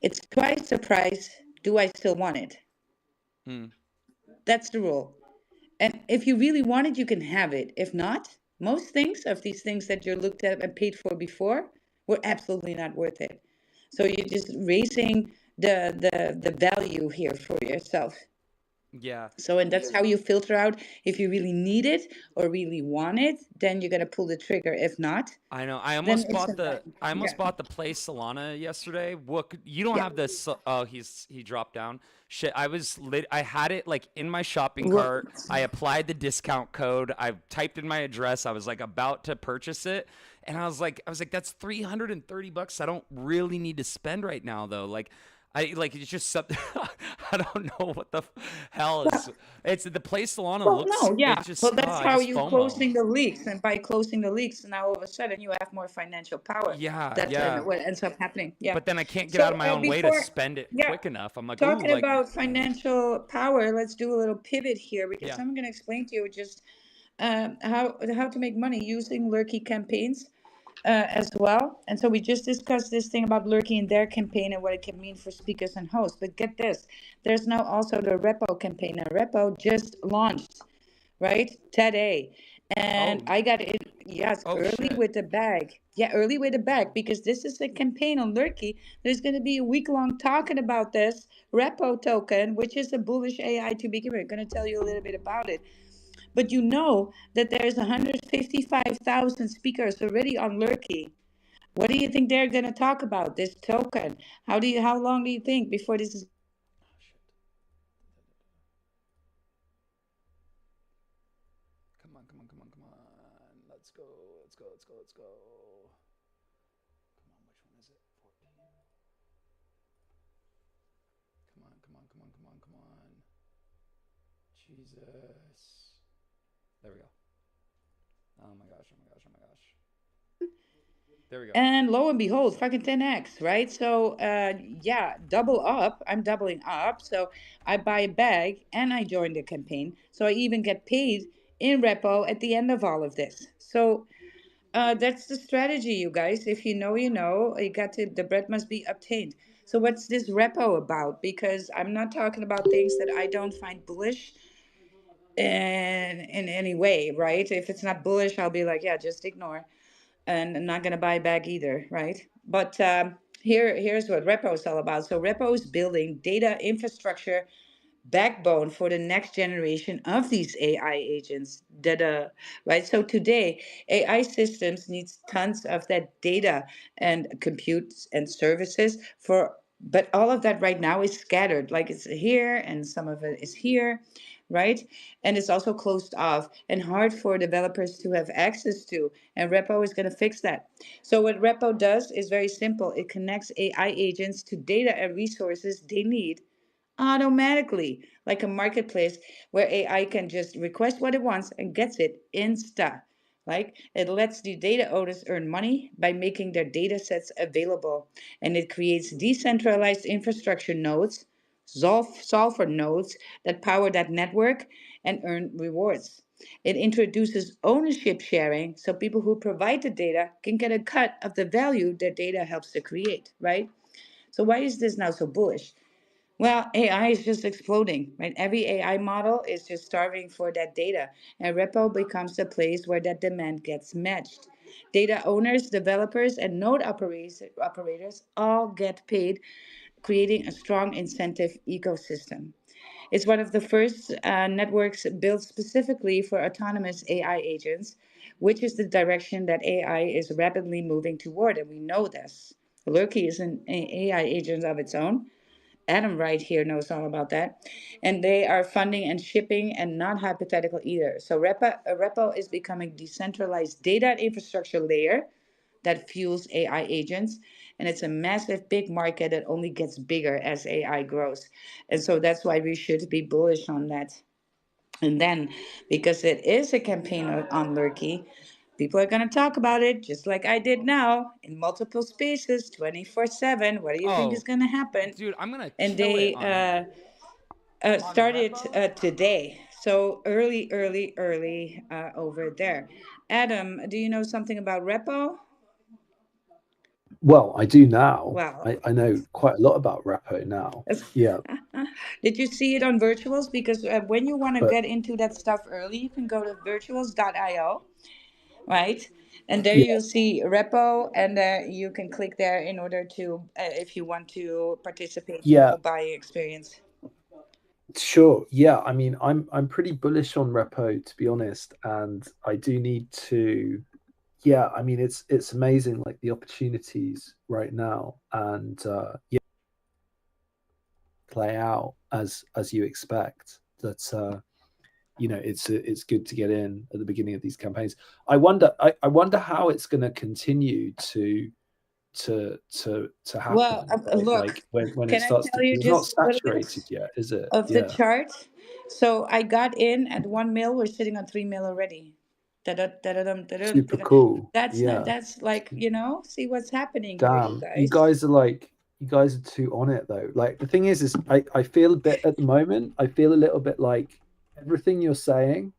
It's twice the price. Do I still want it? Mm. That's the rule. And if you really want it, you can have it. If not, most things of these things that you looked at and paid for before were absolutely not worth it. So you're just raising the value here for yourself. Yeah. So, and that's how you filter out if you really need it or really want it, then you're gonna pull the trigger. If not, I know. I then almost it's bought a the no. I almost Yeah. bought the Play Solana yesterday. What you don't Yeah. have this? Oh, he dropped down. Shit, I had it like in my shopping Well, cart. I applied the discount code. I typed in my address. I was like about to purchase it, and I was like, that's $330. I don't really need to spend right now though. Like, it's just something. I don't know what the hell is. It's the Play Solana well, looks. no, yeah. It's just Well, that's I how just you FOMO. closing the leaks, and by closing the leaks, now all of a sudden you have more financial power. Yeah, That's yeah. what ends up happening. Yeah. But then I can't get out So of my own way to before, spend it yeah, quick enough. I'm like, ooh, talking like, about financial power, let's do a little pivot here because yeah. I'm going to explain to you just how to make money using Lurky campaigns as well. And so we just discussed this thing about Lurky and their campaign and what it can mean for speakers and hosts. But get this, there's now also the Repo campaign. And Repo just launched, right, today. And Oh, I got it, yes, oh early shit. with the bag. Yeah, early with the bag because this is a campaign on Lurky. There's going to be a week long talking about this Repo token, which is a bullish AI to begin with. I'm going to tell you a little bit about it. but you know that there's 155,000 speakers already on Lurky. What do you think they're going to talk about this token? How long do you think before this is? Come on, come on, come on, come on. Let's go, let's go, let's go, let's go. Come on, which one is it? 14. Come on, come on, come on, come on, come on. Jesus. There we go. Oh my gosh, oh my gosh, oh my gosh. There we go. And lo and behold, fucking 10x, right? So, yeah, double up. I'm doubling up. So I buy a bag and I join the campaign. So I even get paid in repo at the end of all of this. So that's the strategy, you guys. If you know, you know. You got to. The bread must be obtained. So what's this repo about? Because I'm not talking about things that I don't find bullish in any way, right? If it's not bullish, I'll be like, yeah, just ignore, and I'm not gonna buy back either, right? But here's what repo is all about. So repo is building data infrastructure backbone for the next generation of these AI agents. That right. So today, AI systems needs tons of that data and compute and services for. But all of that right now is scattered, like it's here and some of it is here, right? And it's also closed off and hard for developers to have access to. And Repo is going to fix that. So what Repo does is very simple. It connects AI agents to data and resources they need automatically, like a marketplace where AI can just request what it wants and gets it insta. Like it lets the data owners earn money by making their data sets available, and it creates decentralized infrastructure nodes, solver nodes that power that network and earn rewards. It introduces ownership sharing so people who provide the data can get a cut of the value their data helps to create, right? So why is this now so bullish? Well, AI is just exploding, right? Every AI model is just starving for that data, and Repo becomes the place where that demand gets matched. Data owners, developers, and operators all get paid, creating a strong incentive ecosystem. It's one of the first networks built specifically for autonomous AI agents, which is the direction that AI is rapidly moving toward, and we know this. Lurky is an AI agent of its own. Adam right here knows all about that. And they are funding and shipping and not hypothetical either. So Repo is becoming decentralized data and infrastructure layer that fuels AI agents. And it's a massive, big market that only gets bigger as AI grows. And so that's why we should be bullish on that. And then, because it is a campaign on Lurky, people are going to talk about it just like I did now in multiple spaces 24/7. What do you think is Oh, going to happen? dude, I'm gonna And kill it they on here. On started Repo? today. So early over there. Adam, do you know something about Repo? Well, I do now. Well, I know quite a lot about Repo now. Yeah, did you see it on virtuals? Because when you want to but get into that stuff early, you can go to virtuals.io, right? And there yeah, you'll see repo, and you can click there in order to, if you want to participate in the yeah, whole buying experience. sure. Yeah, I mean, I'm pretty bullish on Repo, to be honest, and I do need to. Yeah, I mean, it's amazing, like the opportunities right now, and yeah, play out as you expect. That it's good to get in at the beginning of these campaigns. I wonder how it's going to continue to Well, happen, right? look, Like when it can I starts to, tell you because it's not just a little bit saturated yet, is it? of the Yeah, chart? So I got in at 1 mil. We're sitting on 3 mil already. Da-da, da-da-dum, da-dum, super da-da. cool. That's not. Yeah, That's like, see what's happening here, you damn, guys. you guys are too on it though. Like the thing is I feel a bit at the moment. I feel a little bit like everything you're saying,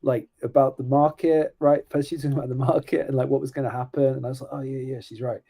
like about the market, right? First she's talking about the market and like what was going to happen, and I was like, oh yeah, she's right.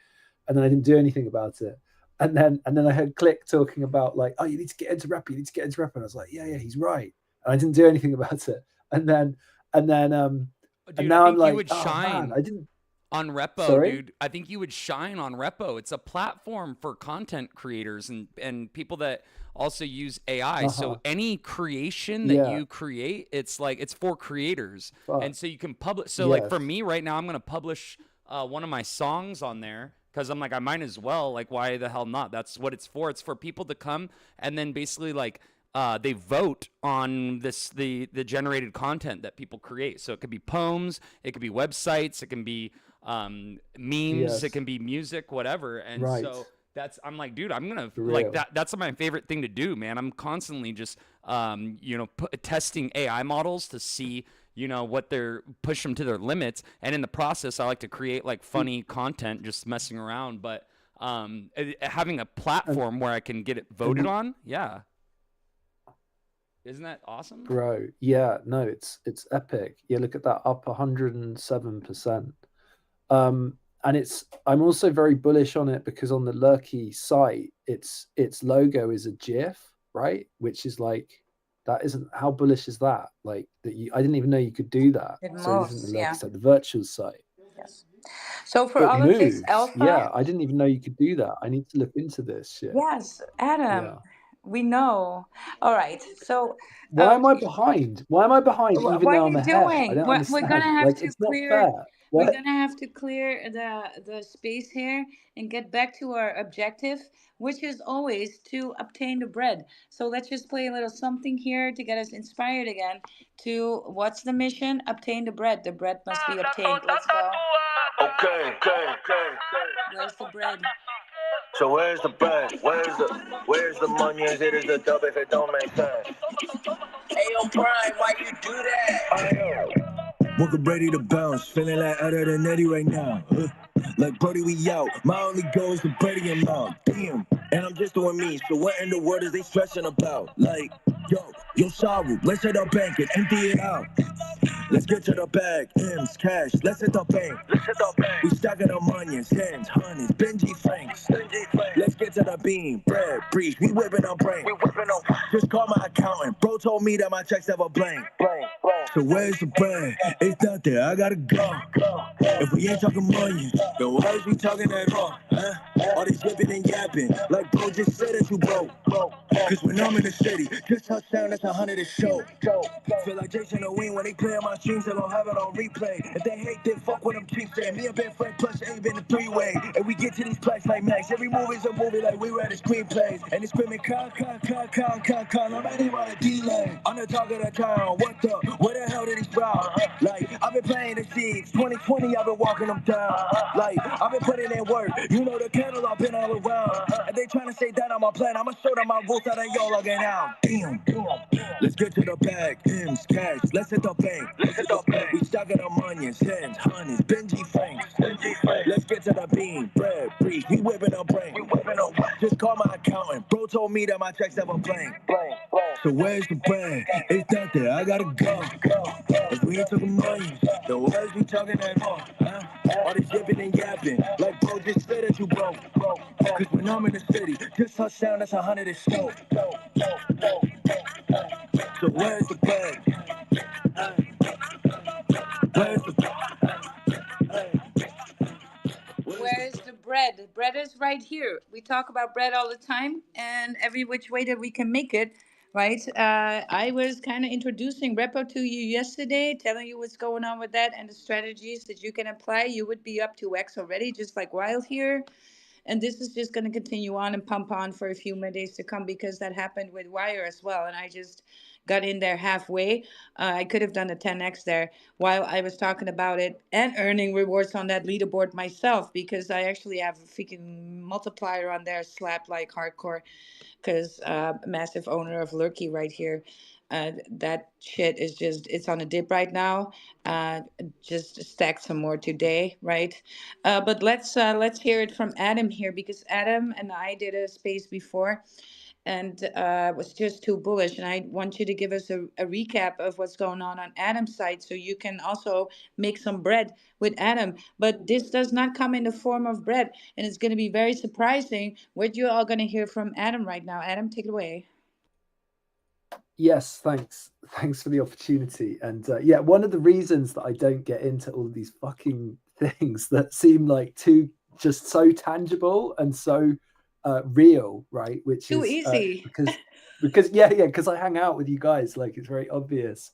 And then I didn't do anything about it. And then I heard Click talking about like, oh, you need to get into rap, you need to get into rap, and I was like, yeah, he's right. And I didn't do anything about it. And then and Dude, I now I'm think you like, would oh man, shine. I didn't. On Repo, Sorry? dude, I think you would shine on Repo. It's a platform for content creators and people that also use AI. Uh-huh. So any creation that Yeah. you create, it's like it's for creators. Fuck. And so you can publish. So like Yes. for me right now, I'm gonna publish one of my songs on there because I'm like I might as well. Like why the hell not? That's what it's for. It's for people to come and then basically like they vote on the generated content that people create. So it could be poems, it could be websites, it can be memes, it Yes. can be music, whatever. And Right. so I'm like, dude, I'm gonna For like real. that's my favorite thing to do, man. I'm constantly just testing AI models to see what they're push them to their limits, and in the process I like to create like funny content just messing around, but having a And platform where I can get it voted and on, yeah, isn't that awesome? bro, yeah, no, it's epic. Yeah, look at that, up 107%. And I'm also very bullish on it because on the Lurky site, its logo is a GIF, right? Which is like, that isn't, how bullish is that? Like that I didn't even know you could do that. It So it isn't the moves, Lurky yeah. site, the virtual site. Yes. So for It all of this moves. alpha, Yeah, I didn't even know you could do that. I need to look into this shit. yes, Adam, Yeah. we know. All right. So, Why am I behind? Why am I behind even what though are I'm you ahead? I doing? don't We're gonna understand. have Like, to it's not clear. fair. We're What? gonna have to clear the space here and get back to our objective, which is always to obtain the bread. So let's just play a little something here to get us inspired again. To what's the mission? Obtain the bread. The bread must be obtained. Let's go. Okay, okay, okay. Where's the bread? So where's the bread? Where's the money? Is it a dub if it don't make sense? Ayo, Prime, why you do that? Welcome Brady to bounce, feeling like Ada than Eddie right now. Like Brody, we out. My only goal is to Brady him out. Damn, and I'm just doing me. So what in the world is they stressing about? Like, yo, sorrow, let's hit our bank and empty it out. Let's get to the bag, M's, cash, let's hit the bank. We stacking our money, tens, hundreds, Benji Franks. Let's get to the beam, bread, breeze, we whipping our brain. Just call my accountant, bro told me that my checks never blank. So where's the bread? It's not there, I gotta go. If we ain't talking money, then why is we talking at all? Huh? All these yipping and yapping, like bro just said that you broke. Cause when I'm in the city, just touchdown, that's 100 a show. Feel like Jason O'Wayne when they play on my streams, they don't have it on replay. If they hate, then fuck what I'm cheap saying. Me and Ben Frank plus ain't been a three-way. And we get to these plaques like Max. Every movie's a movie like we read the screenplays. And it's screaming, con. I'm ready on a delay. On the talk of the town, where the hell did he sprout? Like, I've been playing the seeds. 2020, I've been walking them down. Like, I've been putting in work. You know the kettle, I've been all around. And they trying to say that I'm a plan. I'ma show them my rules that ain't y'all logging out. Damn. Let's get to the bag, M's, cash, let's hit the bank. We stacking our money, tens, hundreds, Benji Franks. Let's get to the beam, bread, breeze, we whipping our brain. Just call my accountant, bro told me that my checks never blank. So where's the bread? It's not there, I gotta go. If we ain't talking money, then why is we talking at all? Huh? All this yipping and yapping, like bro just said that you broke. Cause when I'm in the city, just touchdown, that's 100 a show. So where's the bread? Where's the Where is the bread? Bread is right here. We talk about bread all the time and every which way that we can make it, right? I was kind of introducing Repo to you yesterday, telling you what's going on with that and the strategies that you can apply. You would be up to X already, just like Wild here. And this is just going to continue on and pump on for a few more days to come because that happened with Wire as well. And I just got in there halfway. I could have done a 10x there while I was talking about it and earning rewards on that leaderboard myself because I actually have a freaking multiplier on there, slap like hardcore because massive owner of Lurky right here. That shit is just it's on a dip right now. Just stack some more today, right? But let's hear it from Adam here because Adam and I did a space before and was just too bullish. And I want you to give us a recap of what's going on Adam's side so you can also make some bread with Adam. But this does not come in the form of bread, and it's going to be very surprising what you're all going to hear from Adam right now. Adam, take it away. Yes, thanks for the opportunity. And yeah, one of the reasons that I don't get into all of these fucking things that seem like too just so tangible and so real, right? Which Too is easy. because yeah, because I hang out with you guys, like it's very obvious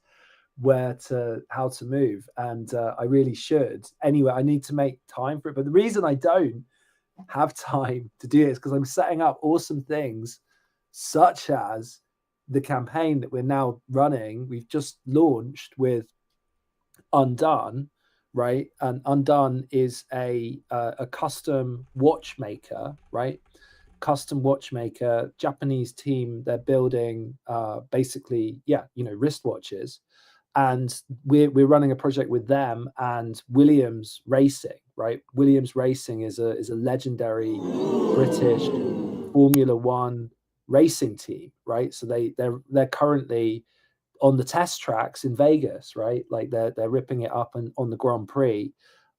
how to move, and I really should. Anyway, I need to make time for it, but the reason I don't have time to do it is because I'm setting up awesome things, such as the campaign that we're now running. We've just launched with Undone, right? And Undone is a custom watchmaker, right? Custom watchmaker, Japanese team. They're building basically, yeah, wristwatches, and we're running a project with them and Williams Racing, right? Williams Racing is a legendary British Formula One racing team, right? So they're currently on the test tracks in Vegas, right? Like they're ripping it up on the Grand Prix,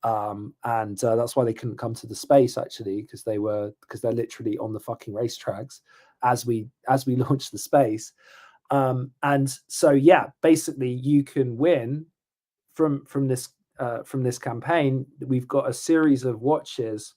and that's why they couldn't come to the space actually, because they're literally on the fucking racetracks as we launch the space. And so yeah, basically you can win from this campaign. We've got a series of watches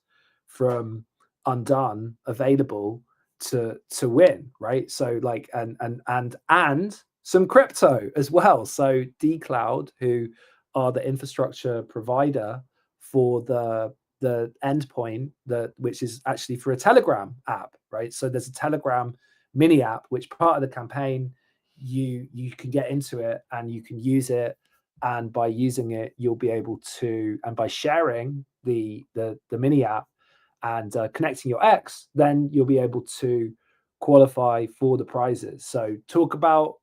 from Undone available to win, right? So like and some crypto as well. So dcloud, who are the infrastructure provider for the endpoint, which is actually for a Telegram app, right? So there's a Telegram mini app which part of the campaign you can get into it and you can use it, and by using it you'll be able to, and by sharing the mini app and connecting your X, then you'll be able to qualify for the prizes. So talk about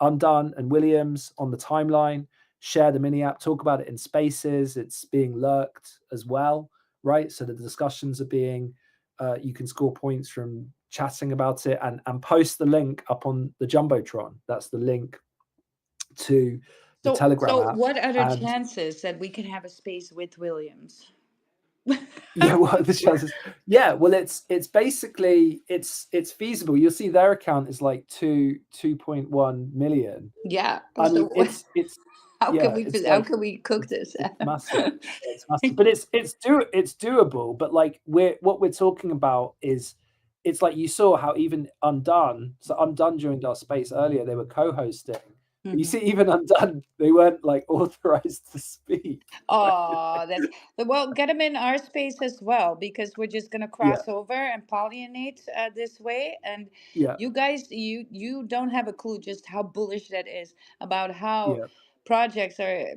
Undone and Williams on the timeline, share the mini app, talk about it in spaces. It's being lurked as well, right? So the discussions are being, you can score points from chatting about it, and post the link up on the Jumbotron. That's the link to the Telegram So app. what are the And chances that we can have a space with Williams? yeah, what are the chances? Yeah, well, it's basically it's feasible. You'll see their account is like 2.1 million. Yeah. I mean, So it's how can yeah, we it's how like can we cook it's this, it's Adam? massive. It's massive, but it's doable. But like what we're talking about is, it's like you saw how even Undone. So Undone joined our space earlier. They were co-hosting. But you Mhm. see, even Undone, they weren't like authorized to speak. Oh, that's well. Get them in our space as well, because we're just gonna Yeah, cross over and pollinate this way. And yeah, you guys, you don't have a clue just how bullish that is about how yeah, projects are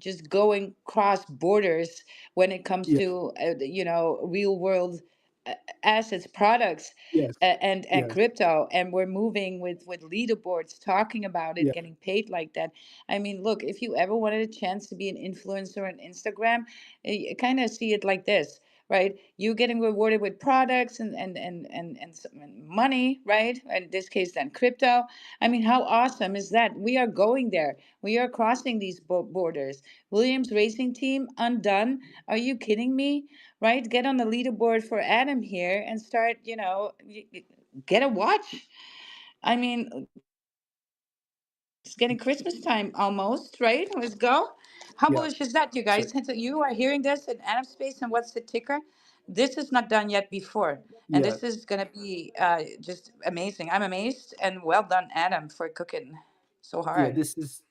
just going cross borders when it comes yeah. to real world uh, assets, products, Yes, and yes, crypto. And we're moving with leaderboards, talking about it, yeah, getting paid like that. I mean, look, if you ever wanted a chance to be an influencer on Instagram, you kind of see it like this, right? You getting rewarded with products and money, right? In this case, then crypto. I mean, how awesome is that? We are going there. We are crossing these borders. Williams Racing Team, Undone. Are you kidding me? Right? Get on the leaderboard for Adam here and start, get a watch. I mean, it's getting Christmas time almost, right? Let's go. How yeah. bullish is that, you So guys? Since you are hearing this in Atom Space, and what's the ticker? This is not done yet before. And yeah, this is going to be just amazing. I'm amazed, and well done, Adam, for cooking so yeah. hard. This is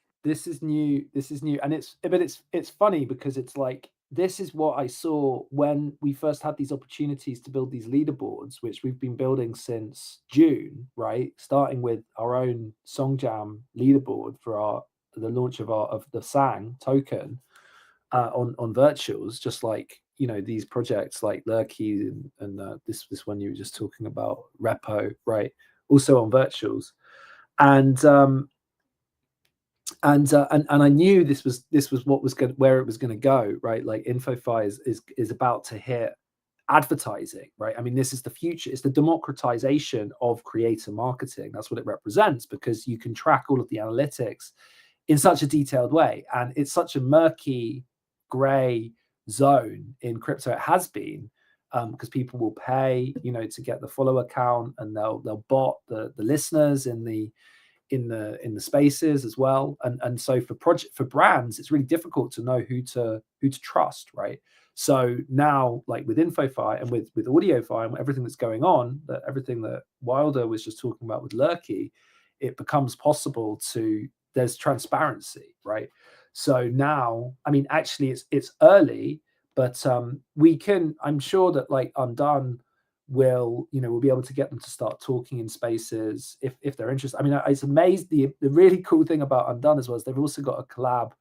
new. This is new, and it's funny because it's like this is what I saw when we first had these opportunities to build these leaderboards, which we've been building since June, right? Starting with our own Song Jam leaderboard for the launch of the Sang token on virtuals, just like these projects like Lurky and this one you were just talking about, Repo, right? Also on virtuals, and and I knew this was what was going, where it was going to go, right? Like InfoFi is about to hit advertising, right? I mean, this is the future. It's the democratization of creator marketing. That's what it represents, because you can track all of the analytics in such a detailed way, and it's such a murky gray zone in crypto. It has been, because people will pay to get the follower count, and they'll bot the listeners in the spaces as well. And so for brands, it's really difficult to know who to trust, right? So now, like with InfoFi and with AudioFi and everything that's going on, that everything that Wilder was just talking about with Lurky, it becomes possible to, there's transparency, right? So now, I mean, actually it's early, but we can, I'm sure that like Undone will, we'll be able to get them to start talking in spaces if they're interested. I mean, it's amazing. The really cool thing about Undone as well is they've also got a collab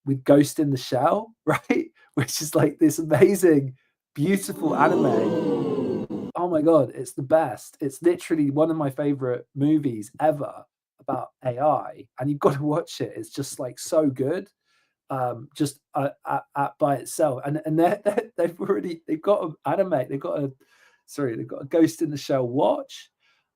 with Ghost in the Shell, right? Which is like this amazing, beautiful anime. Oh my god, it's the best. It's literally one of my favorite movies ever about AI, and you've got to watch it. It's just like so good, just by itself. And they've got an anime. They've got a Ghost in the Shell watch,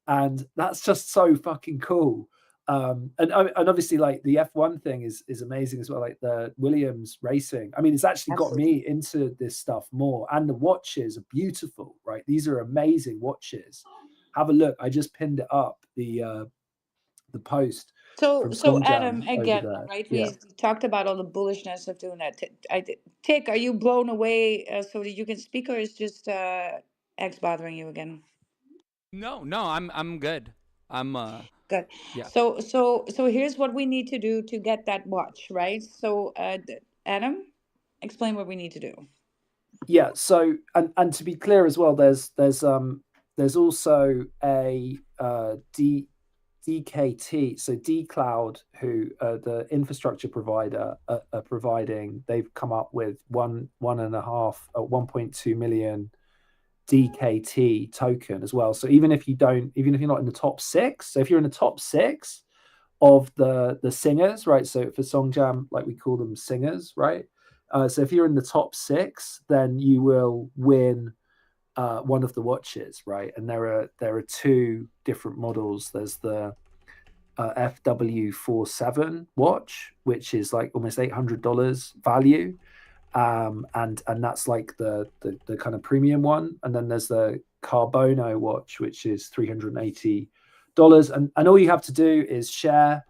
and that's just so fucking cool. And obviously like the F1 thing is amazing as well, like the Williams racing. I mean, it's actually got me into this stuff more, and the watches are beautiful, right? These are amazing watches. Have a look. I just pinned it up, the post So, from so Song Adam, Jam over again, there. right? Yeah. We talked about all the bullishness of doing that. Tick, are you blown away so that you can speak, or is just X bothering you again? No, I'm good. I'm Good. yeah. So here's what we need to do to get that watch, right? So, Adam, explain what we need to do. Yeah, so and to be clear as well, there's also a DKT, so dCloud, who the infrastructure provider are providing. They've come up with 1.2 million DKT token as well. So even if you're not in the top six, so if you're in the top six of the singers, right? So for Song Jam, like we call them singers, right? So if you're in the top six, then you will win one of the watches, right? And there are two different models. There's the FW47 watch, which is like almost $800 value, and that's like the kind of premium one. And then there's the Carbono watch, which is $380, and all you have to do is share.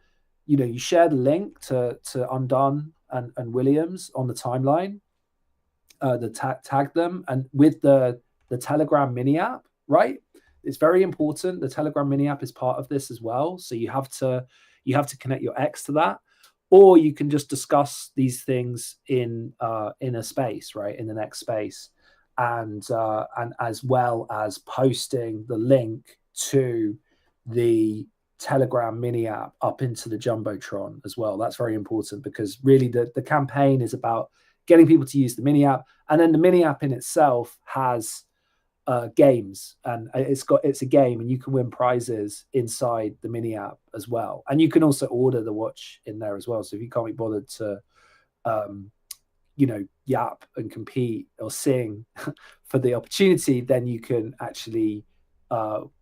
You share the link to Undone and Williams on the timeline, tag them, and with the Telegram mini app, right? It's very important. The Telegram mini app is part of this as well, so you have to connect your X to that, or you can just discuss these things in a space, right, in the next space, and as well as posting the link to the Telegram mini app up into the Jumbotron as well. That's very important, because really the campaign is about getting people to use the mini app, and then the mini app in itself has games, and it's a game, and you can win prizes inside the mini app as well, and you can also order the watch in there as well. So if you can't be bothered to yap and compete or sing for the opportunity, then you can actually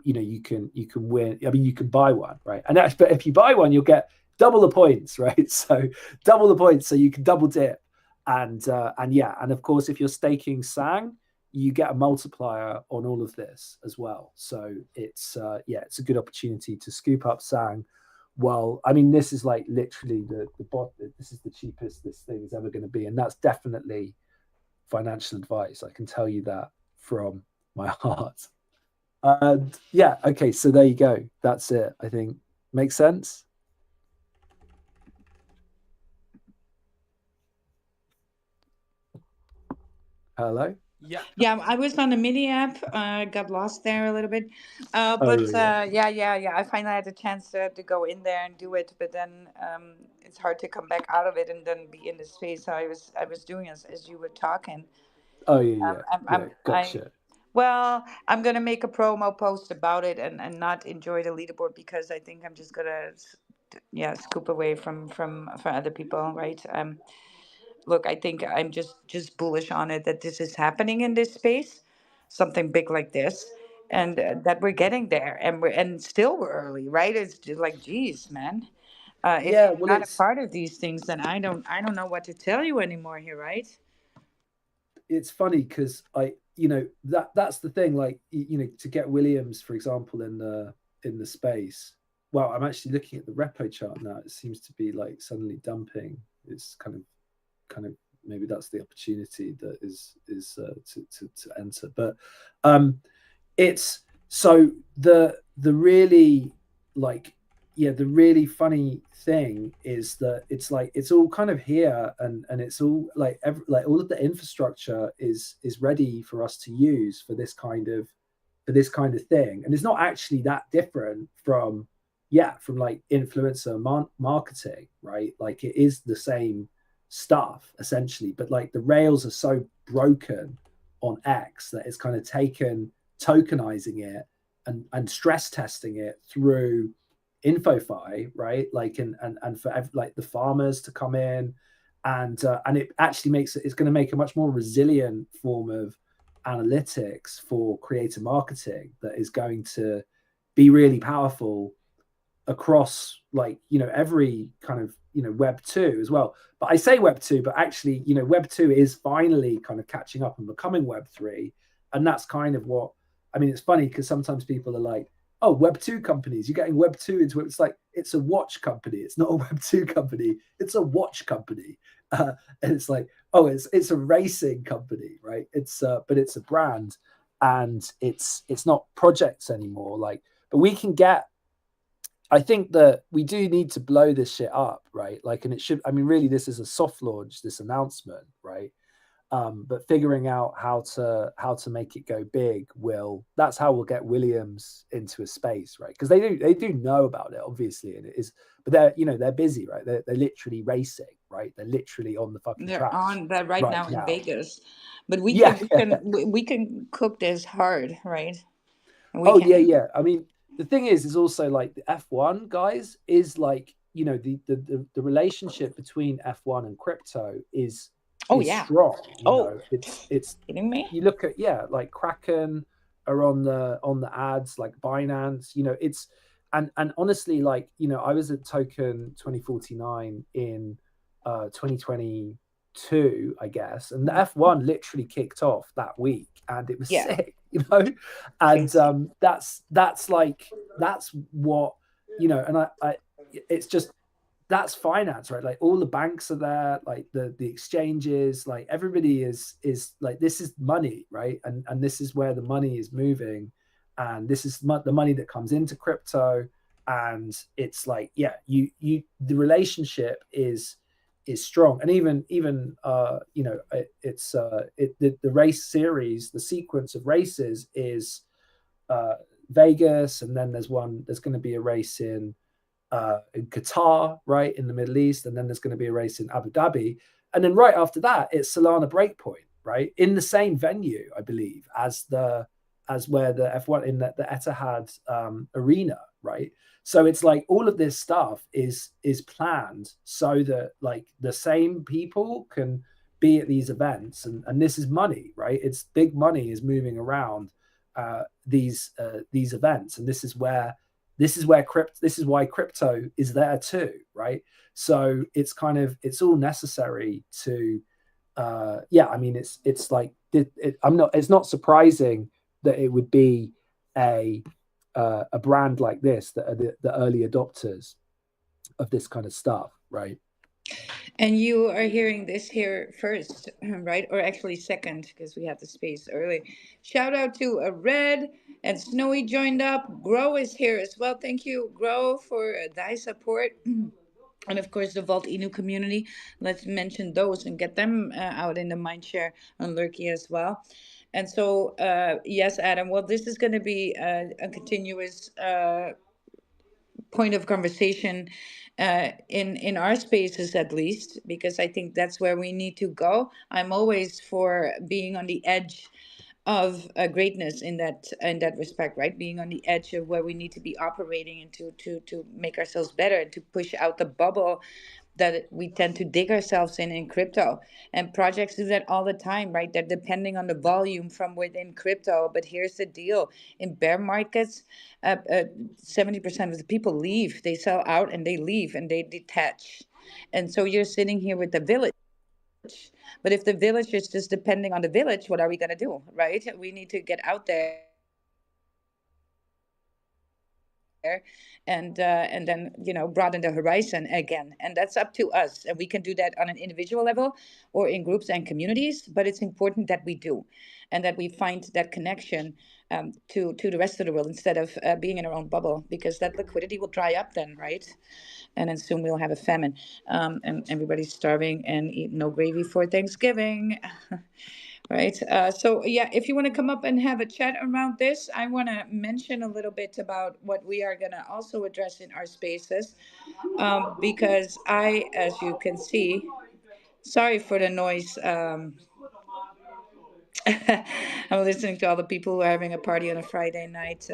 you can win. I mean, you can buy one, right? And but if you buy one, you'll get double the points, right? So double the points, so you can double dip. And of course, if you're staking Sang, you get a multiplier on all of this as well. So it's it's a good opportunity to scoop up Sang. Well, I mean, this is like literally the bot. This is the cheapest this thing is ever going to be, and that's definitely financial advice. I can tell you that from my heart. And yeah, okay, so there you go. That's it. I think makes sense. Hello. Yeah, I was on the mini app. Got lost there a little bit. But yeah. I finally had the chance to go in there and do it, but then it's hard to come back out of it and then be in the space I was doing as you were talking. Oh yeah. Gotcha. Well, I'm gonna make a promo post about it and not enjoy the leaderboard, because I think I'm just gonna scoop away from other people, right? Look, I think I'm just bullish on it, that this is happening in this space, something big like this, and that we're getting there, and still we're early, right? It's just like, geez, man. If Yeah, you're well, not a part of these things, then I don't know what to tell you anymore here, right? it's funny because that's the thing. Like to get Williams, for example, in the space, well, I'm actually looking at the repo chart now. It seems to be like suddenly dumping. It's kind of maybe that's the opportunity that is to enter. But um, it's so the really like yeah the really funny thing is that it's like it's all kind of here, and it's all like like all of the infrastructure is ready for us to use for this kind of thing, and it's not actually that different from from like influencer marketing, right? Like it is the same stuff essentially, but like the rails are so broken on X that it's kind of taken tokenizing it and stress testing it through InfoFi, right? Like and for like the farmers to come in, and it actually makes it's going to make a much more resilient form of analytics for creator marketing that is going to be really powerful across like every kind of web 2 as well. But I say web 2, but actually web 2 is finally kind of catching up and becoming web 3. And that's kind of what I mean. It's funny because sometimes people are like, oh, web 2 companies, you're getting web 2 into it. It's like it's a watch company, it's not a web 2 company, it's a watch company. And it's like, oh, it's a racing company, right? It's but it's a brand, and it's not projects anymore. Like, but we can get, I think that we do need to blow this shit up, right? Like, and it should, I mean, really, this is a soft launch, this announcement, right? But figuring out how to make it go big that's how we'll get Williams into a space, right? Because they do know about it, obviously, and it is, but they're busy, right? They're literally racing, right? They're literally on the fucking They're tracks on that right right now in now. Vegas, but we Yeah, can we can we can cook this hard, right? And we oh yeah, can. yeah. I mean, the thing is also like the F1 guys is like the relationship between F1 and crypto Oh is yeah. strong. Oh, It's kidding me? you look at like Kraken are on the ads, like Binance. It's and honestly, like I was at Token 2049 in 2022, I guess, and the Mhm. F1 literally kicked off that week, and it was Yeah, sick, and crazy. that's like that's what and I it's just that's finance, right? Like all the banks are there, like the exchanges, like everybody is like this is money, right? And this is where the money is moving, and this is the money that comes into crypto, and it's like you the relationship is strong, and even the race series, the sequence of races is uh Vegas, and then there's going to be a race in Qatar, right in the Middle East, and then there's going to be a race in Abu Dhabi, and then right after that it's Solana Breakpoint, right in the same venue, I believe, as where the F1 in the Etihad arena, right? So it's like all of this stuff is planned so that like the same people can be at these events, and this is money, right? It's big money is moving around these events, and this is why crypto is there too, right? So it's kind of it's all necessary to I mean it's like it's not surprising that it would be a a brand like this that are the early adopters of this kind of stuff, right? And you are hearing this here first, right? Or actually second, because we had the space early. Shout out to a Red and Snowy joined up. Grow is here as well. Thank you, Grow, for thy support. And of course, the Vault Inu community. Let's mention those and get them out in the mindshare on Lurky as well. And so, yes, Adam. Well, this is going to be a continuous point of conversation in our spaces, at least, because I think that's where we need to go. I'm always for being on the edge of greatness in that respect, right? Being on the edge of where we need to be operating and to make ourselves better and to push out the bubble that we tend to dig ourselves in crypto. And projects do that all the time, right? They're depending on the volume from within crypto. But here's the deal: in bear markets, 70% of the people leave. They sell out and they leave and they detach. And so you're sitting here with the village. But if the village is just depending on the village, what are we going to do, right? We need to get out there and and then broaden the horizon again. And that's up to us, and we can do that on an individual level or in groups and communities, but it's important that we do, and that we find that connection to the rest of the world, instead of being in our own bubble, because that liquidity will dry up then, right? And then soon we'll have a famine, and everybody's starving and eat no gravy for Thanksgiving. Right. So, yeah, if you want to come up and have a chat around this, I want to mention a little bit about what we are going to also address in our spaces. Because as you can see, sorry for the noise. I'm listening to all the people who are having a party on a Friday night.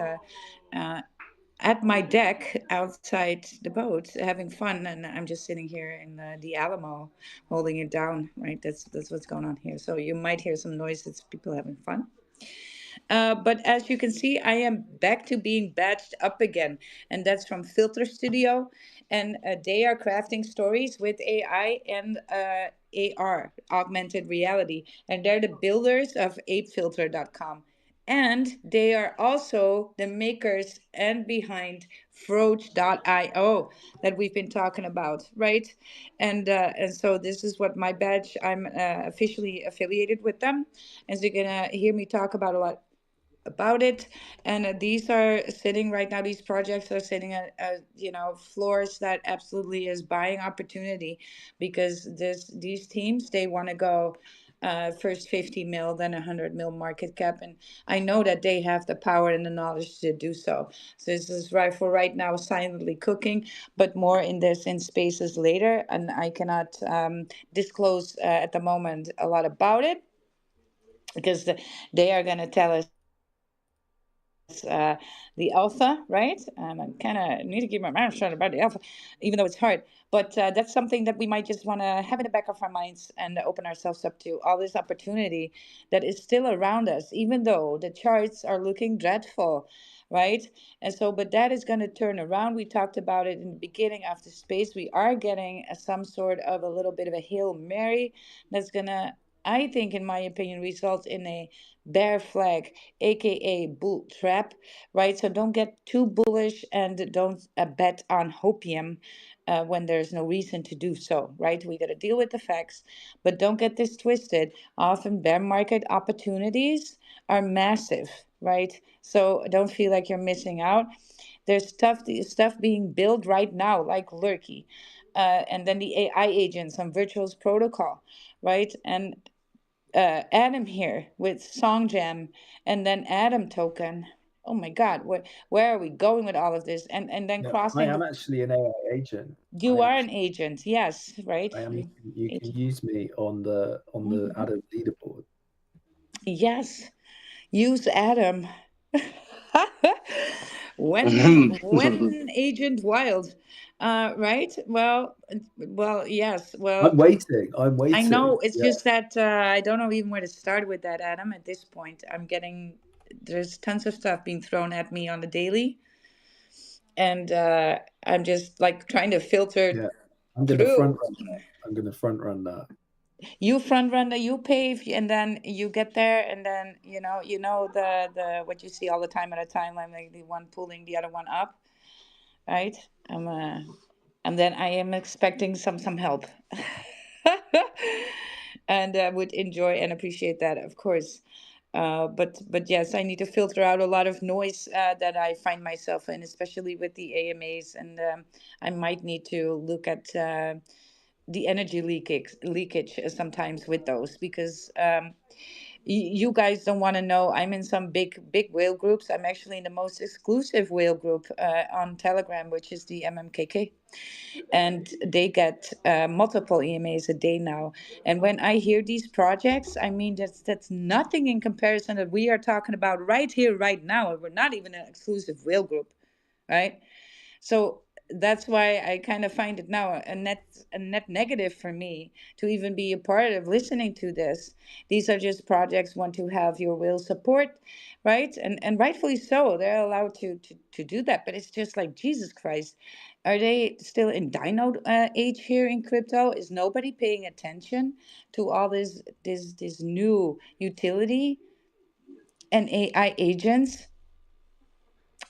Uh, at my deck outside the boat, having fun, and I'm just sitting here in the Alamo, holding it down. Right, that's what's going on here. So you might hear some noise. It's people having fun. But as you can see, I am back to being badged up again, and that's from Filter Studio, and they are crafting stories with AI and AR, augmented reality, and they're the builders of apefilter.com. And they are also the makers and behind Froach.io that we've been talking about, right? And so this is what my badge. I'm officially affiliated with them, as you're gonna hear me talk about a lot about it. And these are sitting right now, these projects are sitting at floors that absolutely is buying opportunity, because these teams, they want to go first 50 mil, then 100 mil market cap, and I know that they have the power and the knowledge to do so. So this is right for right now, silently cooking, but more in this in spaces later, and I cannot disclose at the moment a lot about it, because they are going to tell us the alpha, right? I kind of need to keep my mouth shut about the alpha, even though it's hard. But that's something that we might just want to have in the back of our minds and open ourselves up to all this opportunity that is still around us, even though the charts are looking dreadful, right? And so, but that is going to turn around. We talked about it in the beginning of the space. We are getting some sort of a little bit of a Hail Mary that's going to, I think, in my opinion, result in a bear flag, aka bull trap, right? So don't get too bullish, and don't bet on hopium when there's no reason to do so, right? We got to deal with the facts, but don't get this twisted. Often bear market opportunities are massive, right? So don't feel like you're missing out. There's stuff being built right now, like Lurky, and then the AI agents on Virtual's protocol, right? And Adam here with Song Jam, and then Adam token. Oh my God, where are we going with all of this? And then Yeah, I crossing am the. actually an AI agent. You are an agent, yes, right? I am. You can Agent. use me on the Mhm. Adam leaderboard. Yes, use Adam. When Agent Wild, right? Well, yes. I'm Well, waiting. I'm I waiting. know. It's Yeah. just that I don't know even where to start with that, Adam. At this point, there's tons of stuff being thrown at me on the daily, and I'm just like trying to filter Yeah. I'm gonna through. front run that. I'm gonna front run that. You front runner, you pave, and then you get there, and then the what you see all the time at a timeline, like the one pulling the other one up, right? I'm and then I am expecting some help, and would enjoy and appreciate that, of course. But yes, I need to filter out a lot of noise that I find myself in, especially with the AMAs, and I might need to look at the energy leakage sometimes with those, because you guys don't want to know. I'm in some big whale groups. I'm actually in the most exclusive whale group on Telegram, which is the MMKK, and they get multiple EMAs a day now. And when I hear these projects, I mean, that's nothing in comparison that we are talking about right here, right now. And we're not even an exclusive whale group, right? So that's why I kind of find it now a net negative for me to even be a part of listening to this. These are just projects want to have your will support, right? And rightfully so. They're allowed to do that. But it's just like, Jesus Christ. Are they still in dino age here in crypto? Is nobody paying attention to all this new utility and AI agents?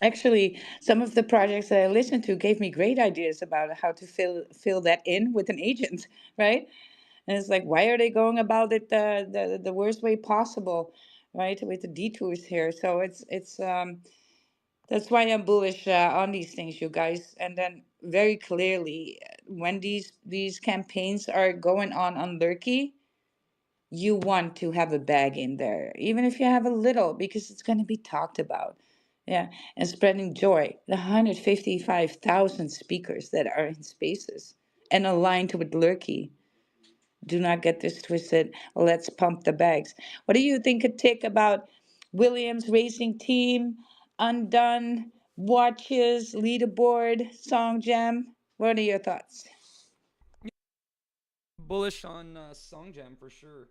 Actually, some of the projects that I listened to gave me great ideas about how to fill that in with an agent, right? And it's like, why are they going about it the worst way possible, right? With the detours here. So it's that's why I'm bullish on these things, you guys. And then very clearly, when these campaigns are going on Lurky, you want to have a bag in there, even if you have a little, because it's going to be talked about. Yeah, and spreading joy. The 155,000 speakers that are in spaces and aligned with Lurky. Do not get this twisted. Let's pump the bags. What do you think, Tick, about Williams Racing Team, Undone, Watches, Leaderboard, Song Jam? What are your thoughts? Bullish on Song Jam for sure.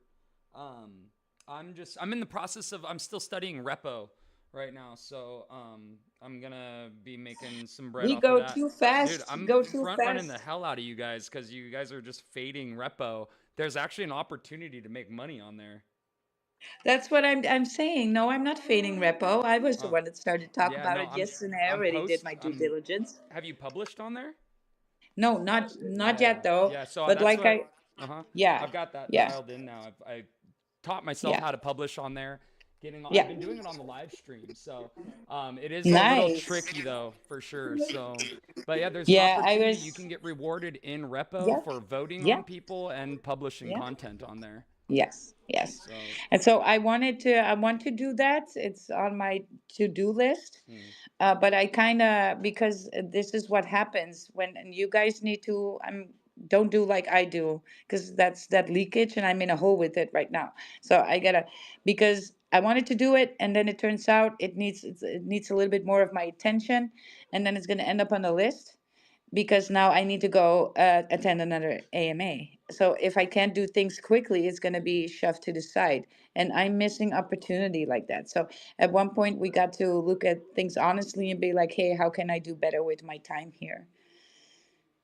Um, I'm in the process of I'm still studying repo right now, so I'm gonna be making some bread We off of go that. too Dude, fast. I'm Go too front running the fast. hell out of you guys because you guys are just fading repo. There's actually an opportunity to make money on there. That's what I'm saying. No, I'm not fading repo. I was the Oh, one that started to talk yeah, about no, it yesterday. I already did my due diligence. have you published on there? No, not Yeah, yet though. yeah. So But that's like what. I, Uh huh. yeah, I've got that yeah, dialed in now. I taught myself yeah, how to publish on there. I've yeah. been doing it on the live stream, so it is a little Nice. tricky though, for sure. So, but yeah, there's an Yeah, I opportunity. You was. can get rewarded in repo Yeah, for voting yeah, on people and publishing yeah. content on there. Yes, yes. So, And so I want to do that. It's on my to-do list. hmm. But I kind of, because this is what happens when and you guys need to, don't do like I do, because that's that leakage and I'm in a hole with it right now. So I gotta, because I wanted to do it and then it turns out it needs a little bit more of my attention, and then it's gonna end up on the list because now I need to go attend another AMA. So if I can't do things quickly, it's going to be shoved to the side. And I'm missing opportunity like that. So at one point, we got to look at things honestly and be like, hey, how can I do better with my time here?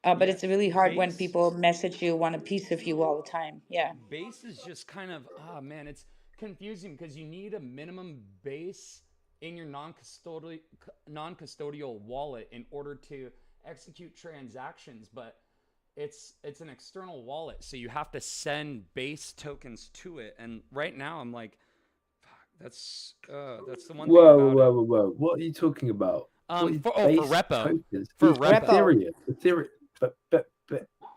But Yeah, it's really hard when base people message you, want a piece of you all the time. Yeah. base is just kind of man, it's confusing because you need a minimum base in your non-custodial wallet in order to execute transactions, but it's an external wallet, so you have to send base tokens to it. And right now I'm like, fuck, that's the one thing Whoa, about whoa, it. whoa, whoa! What are you talking about? What are you, For base repo, tokens? for repo. Repo. Ethereum, Ethereum, but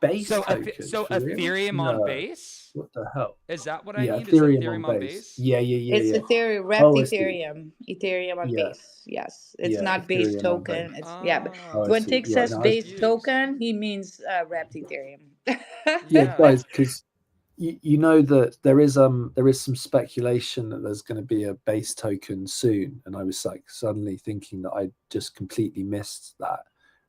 base tokens So for real? Ethereum on No. base. What the hell? Is that what I Yeah, need? Is Ethereum on Ethereum on base. base? Yeah, yeah, yeah, It's yeah. Ethereum, wrapped Oh, I see. Ethereum, Ethereum on Yeah, base. Yes, it's yeah, not base Ethereum on base. token. It's yeah, but Ah, Oh, I when see. Tick Yeah, I'm says no, I, base confused. token, he means wrapped Ethereum. yeah, Yeah. guys, because you know that there is some speculation that there's going to be a base token soon, and I was like suddenly thinking that I just completely missed that,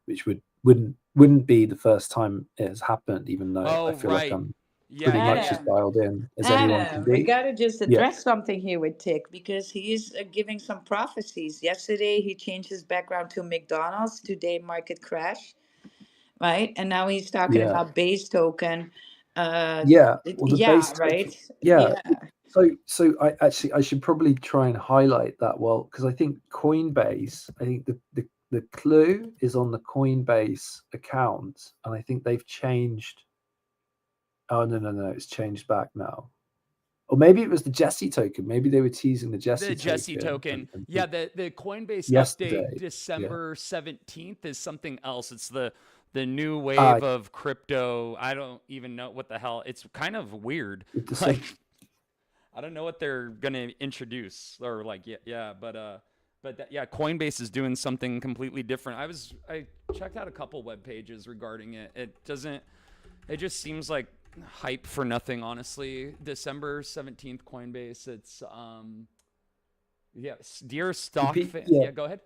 which wouldn't be the first time it has happened, even though I Oh, feel like right. I'm Yeah, pretty yeah, much yeah. as Adam, dialed in as anyone can Adam, we be. gotta just Yeah, address something here with Tick because he is giving some prophecies. Yesterday, he changed his background to McDonald's. Today, market crash, right? And now he's talking yeah, about base token. yeah. Well, the Yeah, base token, right. yeah. Yeah. So I should probably try and highlight that well, because I think Coinbase, I think the clue is on the Coinbase account, and I think they've changed. Oh, no, no, no, it's changed back now. Or maybe it was the Jesse token. Maybe they were teasing the The Jesse Jesse token token. and Yeah, the Coinbase update yesterday. Yeah. December 17th is something else. It's the new Uh wave of crypto. I don't even know what the hell. It's kind of weird. December. Like I don't know what they're going to introduce or like yeah, but yeah, Coinbase is doing something completely different. I checked out a couple web pages regarding it. It just seems like hype for nothing, honestly. December 17th Coinbase. It's yes, dear stock fan. Yeah. Yeah, go ahead.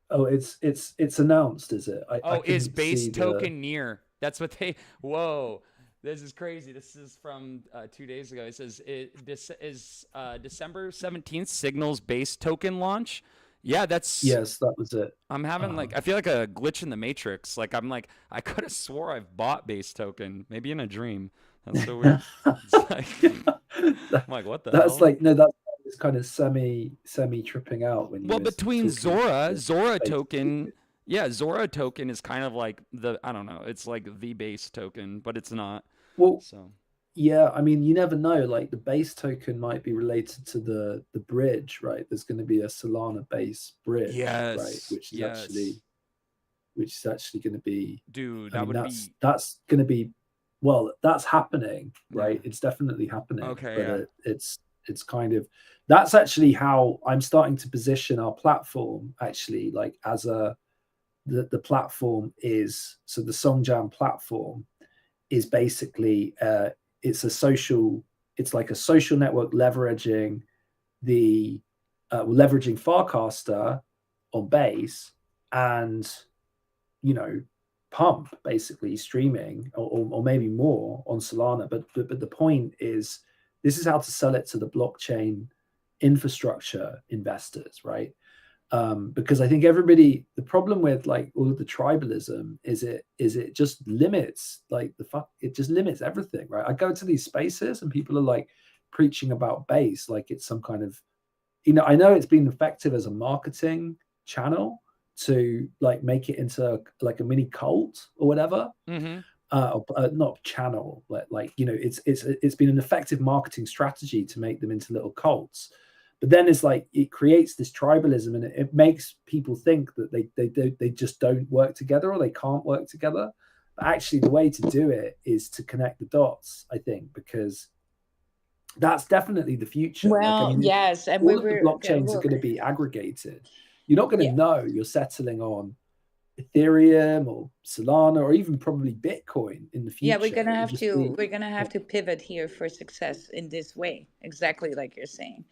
Oh, it's announced, is it? I Oh, is couldn't base see the. token near? That's what they. Whoa, this is crazy. This is from 2 days ago. It says this is December 17th. Signals base token launch. Yeah, that's. Yes, that was it. I'm having Uh, like I feel like a glitch in the matrix. Like I'm like I could have swore I've bought base token, maybe in a dream. That's so weird. It's like I'm that, like what the that's hell? like no, that's kind of semi tripping out when you Well, were between talking about Zora base. token, yeah, Zora token is kind of like I don't know, it's like the base token, but it's not. Well, So yeah, I mean, you never know. Like the base token might be related to the bridge, right? There's going to be a Solana base bridge, right? yes, yes, Which is actually going to be. dude, I that mean, would be that's going to be. Well, that's happening, yeah. right? It's definitely happening, Okay, but yeah. it's kind of that's actually how I'm starting to position our platform. Actually, like as the platform is so the Songjam platform is basically it's a social it's like a social network leveraging the leveraging Farcaster on base and pump basically streaming or maybe more on Solana, but the point is this is how to sell it to the blockchain infrastructure investors, right? Because I think the problem with like all of the tribalism is it just limits it just limits everything, right? I go to these spaces and people are like preaching about base like it's some kind of, I know it's been effective as a marketing channel to like make it into like a mini cult or whatever. Mm-hmm. Not channel, like it's been an effective marketing strategy to make them into little cults. But then it's like it creates this tribalism and it makes people think that they just don't work together or they can't work together. But actually, the way to do it is to connect the dots, I think, because that's definitely the future. Like, I Well, mean, yes, and we all of the were blockchains are look, going to be aggregated. You're not going to yeah. know you're settling on Ethereum or Solana or even probably Bitcoin in the Yeah, future. It will just be we're gonna have to pivot here for success in this way, exactly like you're saying.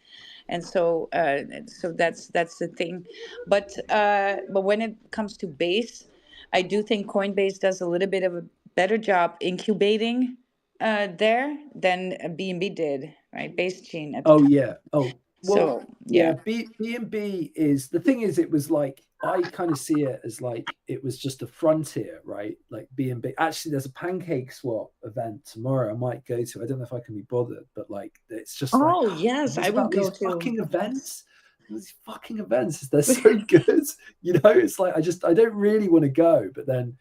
And so that's the thing. But when it comes to base, I do think Coinbase does a little bit of a better job incubating there than BNB did, right? Base chain at the oh time. yeah. Oh well, So yeah. yeah. B&B is the thing is it was like I kind of see it as like it was just a frontier, right? Like B&B. Actually, there's a pancake swap event tomorrow. I might go to. I don't know if I can be bothered, but like it's just like Oh yes, it's I would about go these to. fucking Yes. events. These fucking events, they're so good. It's like I don't really want to go, but then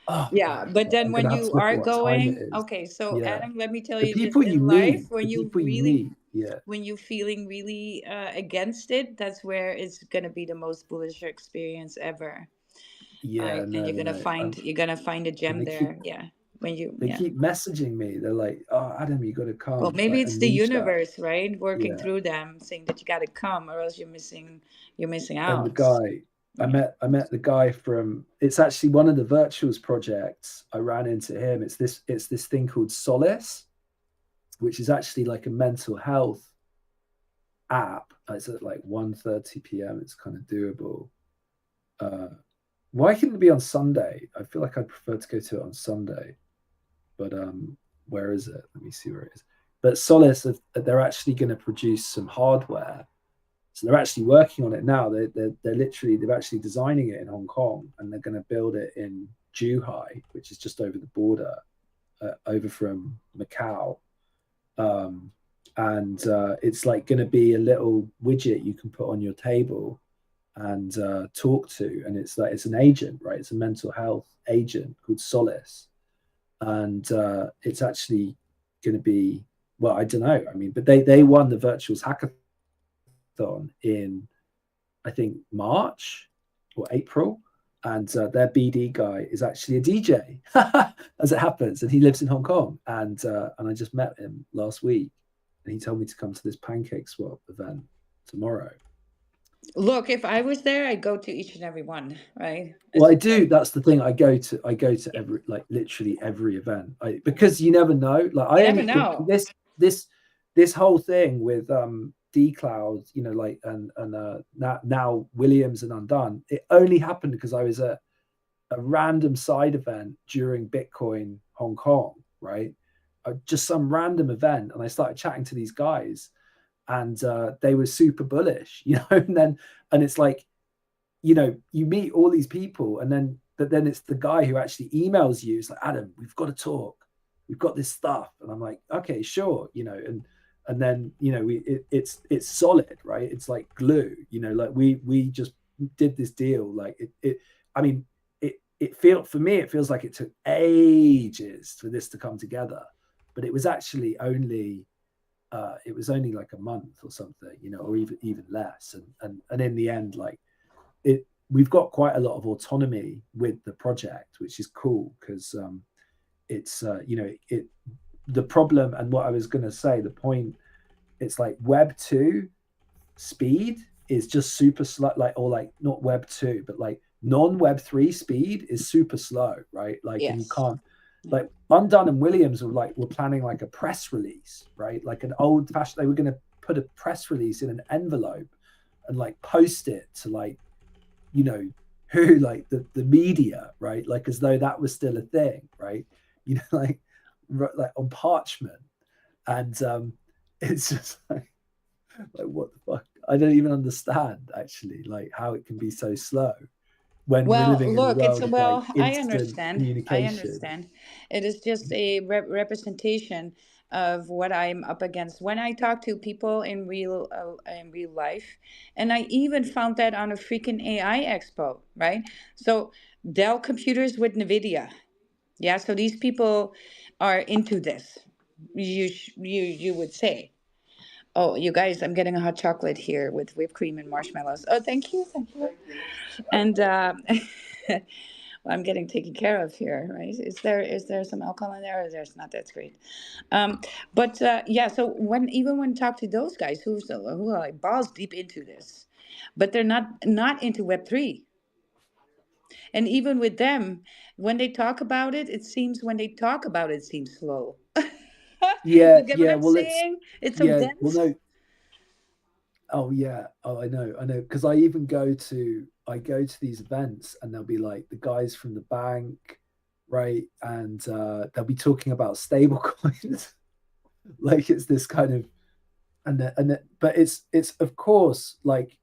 oh Yeah, man, but then I'm when gonna have to you look at are what time it going, is. okay, so Yeah, Adam, let me tell the you just people you in life, meet, the when you people you really, meet. Yeah, when you feeling really against it, that's where it's gonna be the most bullish experience ever, yeah, right? And no, no. you're gonna find a And gem there. Yeah, when you they yeah. keep messaging me. They're like, "Oh, Adam, you got to Well, come." maybe Like it's the Anisha, universe, right? Working yeah. through them, saying that you gotta come, or else you're missing And the out. guy, Yeah. I met the guy from. It's actually one of the virtuals projects. I ran into him. It's this thing called Solace, which is actually like a mental health app. It's at like 1:30 p.m. It's kind of doable. Uh, why couldn't it be on Sunday? I feel like I'd prefer to go to it on Sunday. But where is it? Let me see where it is. But Solace, they're actually going to produce some hardware. So they're actually working on it now. They're actually designing it in Hong Kong, and they're going to build it in Zhuhai, which is just over the border, over from Macau. And it's like going to be a little widget you can put on your table and talk to, and it's like it's an agent, right? It's a mental health agent called Solace, and it's actually going to be, well, I don't know. I mean, but they won the virtuals hackathon in I think March or April, and their BD guy is actually a DJ, as it happens, and he lives in Hong Kong, and I just met him last week, and he told me to come to this pancake swap event tomorrow. Look, if I was there, I'd go to each and every one, right? Well, It's I do. That's the thing. I go to every, like literally every event, because you never know. Like you I never only know. this this whole thing with D Cloud, like and now Williams and Undone. It only happened because I was at a random side event during Bitcoin Hong Kong, right? Just some random event, and I started chatting to these guys, and they were super bullish, and it's like, you meet all these people, but then it's the guy who actually emails you. It's like, Adam, we've got to talk. We've got this stuff, and I'm like, okay, sure, and then it's solid, right? It's like glue, like we just did this deal, like it I mean, for me it feels like it took ages for this to come together, but it was actually only like a month or something, or even less, and in the end, like we've got quite a lot of autonomy with the project, which is cool, because it's the problem, and what I was going to say, the point, it's like Web 2 speed is just super slow, like, or like not Web 2, but like non-Web 3 speed is super slow, right? Like, and you Yes. can't, like, Undone and Williams were planning like a press release, right? Like an old fashioned, they were going to put a press release in an envelope and like post it to, like, who, like the media, right? Like, as though that was still a thing, right? Like on parchment. And it's just like what the fuck? I don't even understand, actually, like how it can be so slow when we're Well, living in a look, world of like I instant understand. I communication. understand. It is just a representation of what I'm up against when I talk to people in real life, and I even found that on a freaking AI expo, right? So Dell computers with NVIDIA, yeah. So these people are into this. You would say. Oh, you guys, I'm getting a hot chocolate here with whipped cream and marshmallows. Oh, thank you, thank you. And well, I'm getting taken care of here, right? Is there some alcohol in there? Or there's not. That's great. Um, but yeah, so when talk to those guys who are like balls deep into this, but they're not into Web3, and even with them, when they talk about it, it seems slow. Yeah, You get what yeah. I'm Well, saying? It's so yeah. Well, dense. no. Oh yeah. Oh, I know. Because I go to these events, and they'll be like the guys from the bank, right? And they'll be talking about stable coins. Like, it's this kind of, but it's of course, like,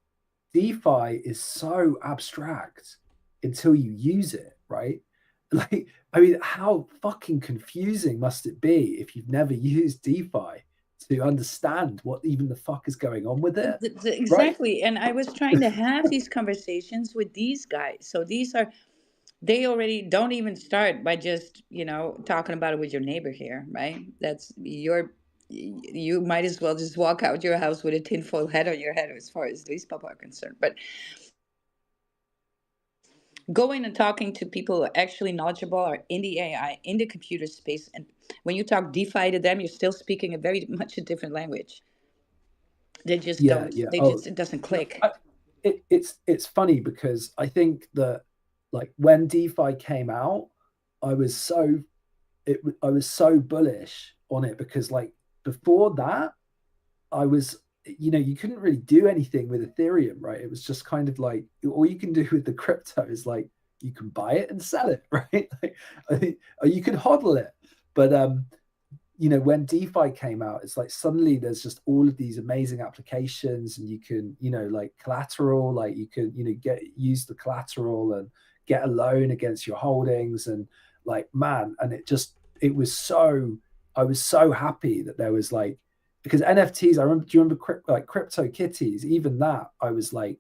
DeFi is so abstract until you use it, right? Like, I mean, how fucking confusing must it be if you've never used DeFi to understand what even the fuck is going on with it, right? Exactly. And I was trying to have these conversations with these guys. So they already don't even start by just, talking about it with your neighbor here, right? You might as well just walk out your house with a tinfoil hat on your head as far as these people are concerned. But going and talking to people who are actually knowledgeable or in the AI, in the computer space, and when you talk DeFi to them, you're still speaking a very much a different language. They just Yeah, don't, yeah. they Oh, just, it doesn't no, click. it's funny because I think that, like, when DeFi came out, I was so I was so bullish on it, because, like, before that, I was, you couldn't really do anything with Ethereum, right? It was just kind of like, all you can do with the crypto is, like, you can buy it and sell it, right? Like, I think, or you can hodl it. But when DeFi came out, it's like suddenly there's just all of these amazing applications, and you can, like, collateral, like, you can, use the collateral and get a loan against your holdings, and, like, man, and it was so, I was so happy that there was, like, because NFTs, do you remember like Crypto Kitties? Even that, I was like,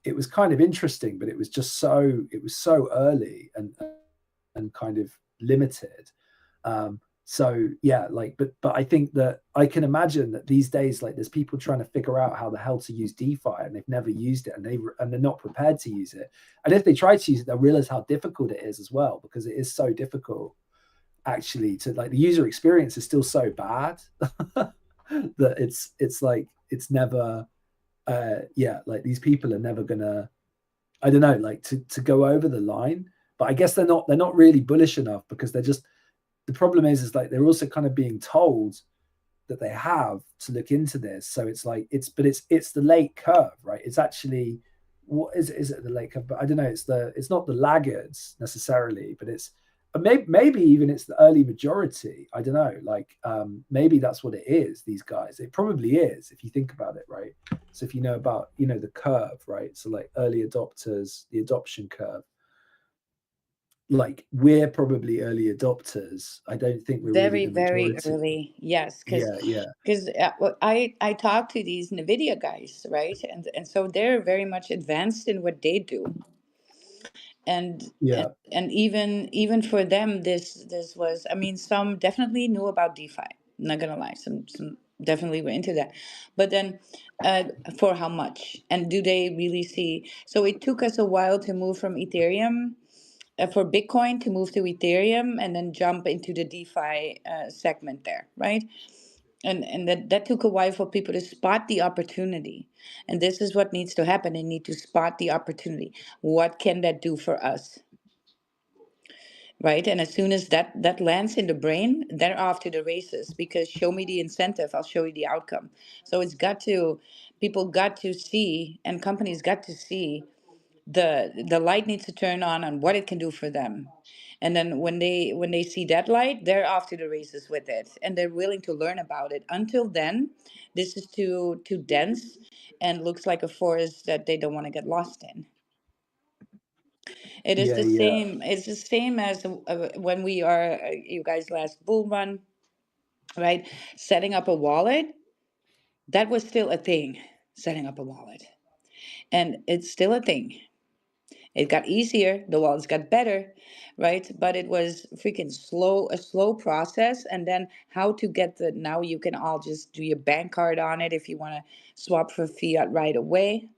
it was kind of interesting, but it was so early, and kind of limited. So yeah, like, but I think that I can imagine that these days, like, there's people trying to figure out how the hell to use DeFi, and they've never used it, and they're not prepared to use it. And if they try to use it, they'll realize how difficult it is as well, because it is so difficult, actually, to, like, the user experience is still so bad that it's like, it's never, yeah, like, these people are never gonna, I don't know, like, to go over the line. But I guess they're not really bullish enough, because they're just, the problem is like, they're also kind of being told that they have to look into this. So it's like, it's the late curve, right? It's actually, what is it the late curve? But I don't know, it's not the laggards necessarily, but it's, maybe even it's the early majority. I don't know, like, maybe that's what it is, these guys. It probably is, if you think about it, right? So if you know about, the curve, right? So, like, early adopters, the adoption curve. like we're probably early adopters. I don't think we're really Very, the very majority. early. Yes, Yeah, yeah, because I talk to these NVIDIA guys, right? And so they're very much advanced in what they do. And yeah, and even for them, this was, I mean, some definitely knew about DeFi. Not gonna lie, some definitely were into that. But then, uh, for how much? And do they really see? So it took us a while to move from Ethereum, for Bitcoin to move to Ethereum, and then jump into the DeFi segment there, right? And that took a while for people to spot the opportunity. And this is what needs to happen. They need to spot the opportunity. What can that do for us? Right? And as soon as that lands in the brain, they're off to the races, because show me the incentive, I'll show you the outcome. So it's got to, people got to see, and companies got to see, the light needs to turn on what it can do for them. And then when they see that light, they're off to the races with it, and they're willing to learn about it. Until then, this is too dense, and looks like a forest that they don't want to get lost in. It is yeah, the yeah, same. It's the same as when we are, you guys, last bull run, right? Setting up a wallet, that was still a thing. Setting up a wallet, and it's still a thing. It got easier, the wallets got better, right? But it was freaking slow, a slow process. And then how to get the, now you can all just do your bank card on it if you want to swap for fiat right away.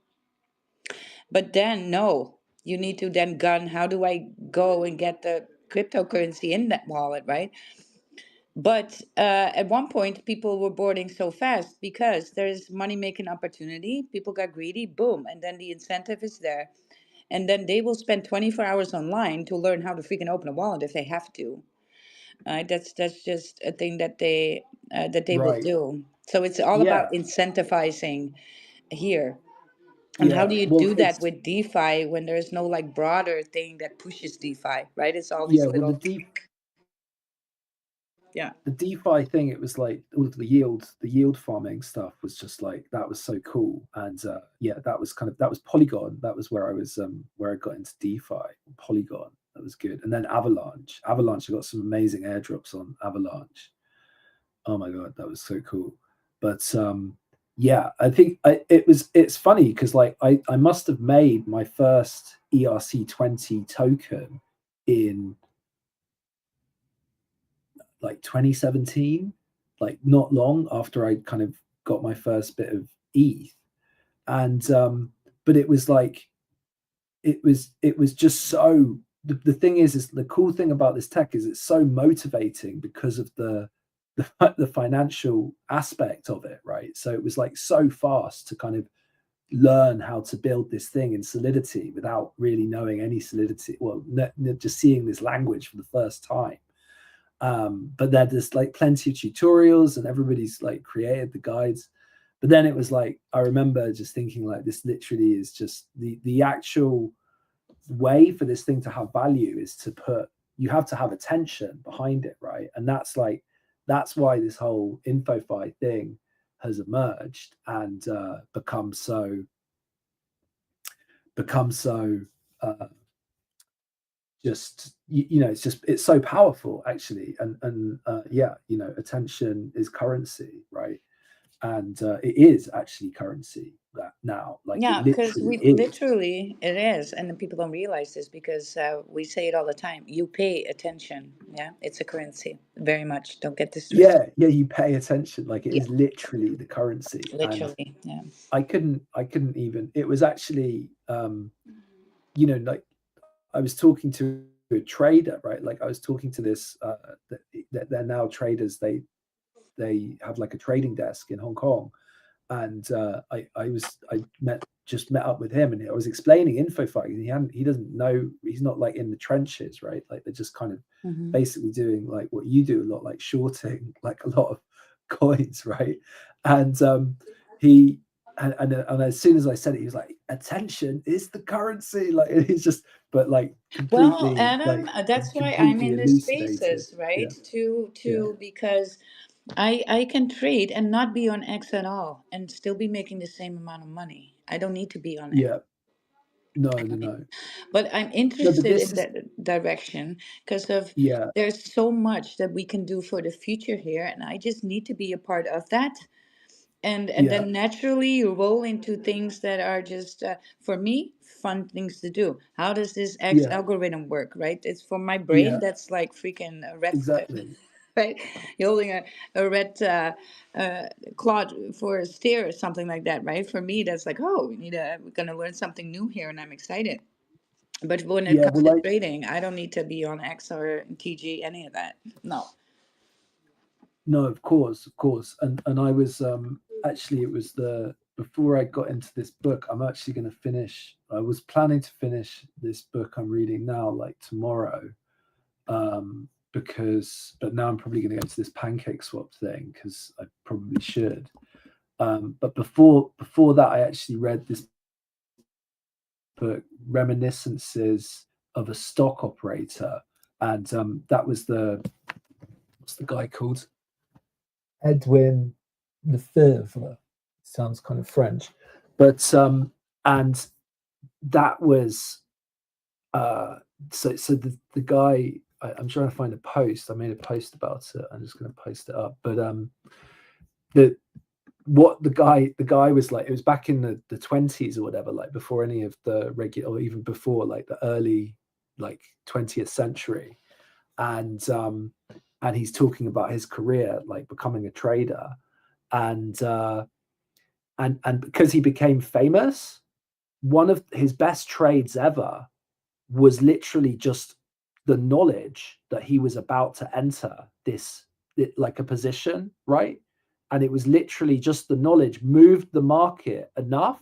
But then no, you need to then gun, how do I go and get the cryptocurrency in that wallet, right? But at one point, people were boarding so fast because there's money making opportunity. People got greedy, boom, and then the incentive is there, and then they will spend 24 hours online to learn how to freaking open a wallet if they have to. That's just a thing that they will right. do. So it's all about Yeah, incentivizing here. And how yeah. do you Well, do that it's with DeFi when there's no like broader thing that pushes DeFi, right? It's all yeah. these Well, little, yeah. the DeFi thing, it was like all of the yield farming stuff was just like that was so cool. And yeah, that was kind of that was Polygon. That was where I was where I got into DeFi. Polygon. That was good. And then Avalanche. Avalanche, I got some amazing airdrops on Avalanche. Oh my god, that was so cool. But yeah, I think it's funny because like I must have made my first ERC20 token in like 2017, like not long after I kind of got my first bit of ETH. And but it was like it was just so the thing is the cool thing about this tech is it's so motivating because of the financial aspect of it, right? So it was like so fast to kind of learn how to build this thing in Solidity without really knowing any Solidity, well, just seeing this language for the first time. But there's like plenty of tutorials and everybody's like created the guides. But then it was like I remember just thinking like this literally is just the actual way for this thing to have value is to put, you have to have attention behind it, right? And that's why this whole InfoFi thing has emerged and become so uh, just it's just it's so powerful actually. And yeah, attention is currency, right? And it is actually currency that now, like it Yeah, because literally we is. literally, it is, and then people don't realize this because we say it all the time. You pay attention. Yeah, it's a currency. Very much. Don't get this twisted. Yeah, yeah, you pay attention, like it Yeah, is literally the currency. And literally. Yeah. I couldn't even, it was actually like I was talking to a trader, right? Like I was talking to this they're now traders. They have like a trading desk in Hong Kong. And I met up with him, and I was explaining InfoFi. He doesn't know, he's not like in the trenches, right? Like they're just kind of Hmm. basically doing like what you do a lot, like shorting like a lot of coins, right? And he and as soon as I said it, he was like, "Attention is the currency." Like he's just, but like Well, completely, Adam, like that's why I'm completely in this elucidated. spaces, right? Yeah, yeah, To because I can trade and not be on X at all and still be making the same amount of money. I don't need to be on X. yeah, No, no, no, But I'm no. But interested this in is, that direction because of yeah, there's so much that we can do for the future here, and I just need to be a part of that. And yeah, then naturally you roll into things that are just for me fun things to do. How does this X yeah, algorithm work, right? It's for my brain yeah, that's like freaking a red exactly. right? You're holding a red cloth for a steer or something like that, right? For me that's like, oh, we're gonna learn something new here and I'm excited. But when it Yeah, comes well, to like, trading, I don't need to be on X or TG, any of that. No. no, of course, and I was actually, it was the before I got into this book. I'm actually going to finish. I was planning to finish this book I'm reading now, like tomorrow, because but now I'm probably going to go to this pancake swap thing because I probably should. But before that, I actually read this book, Reminiscences of a Stock Operator, and that was the what's the guy called? Edwin Lefebvre. Sounds kind of French, but and that was so the guy. I'm trying to find a post. I made a post about it. I'm just going to post it up. But the what the guy was like, it was back in the 20s or whatever, like before any of the regular, or even before like the early like 20th century, and he's talking about his career like becoming a trader, and and because he became famous, one of his best trades ever was literally just the knowledge that he was about to enter this, like a position, right? And it was literally just the knowledge moved the market enough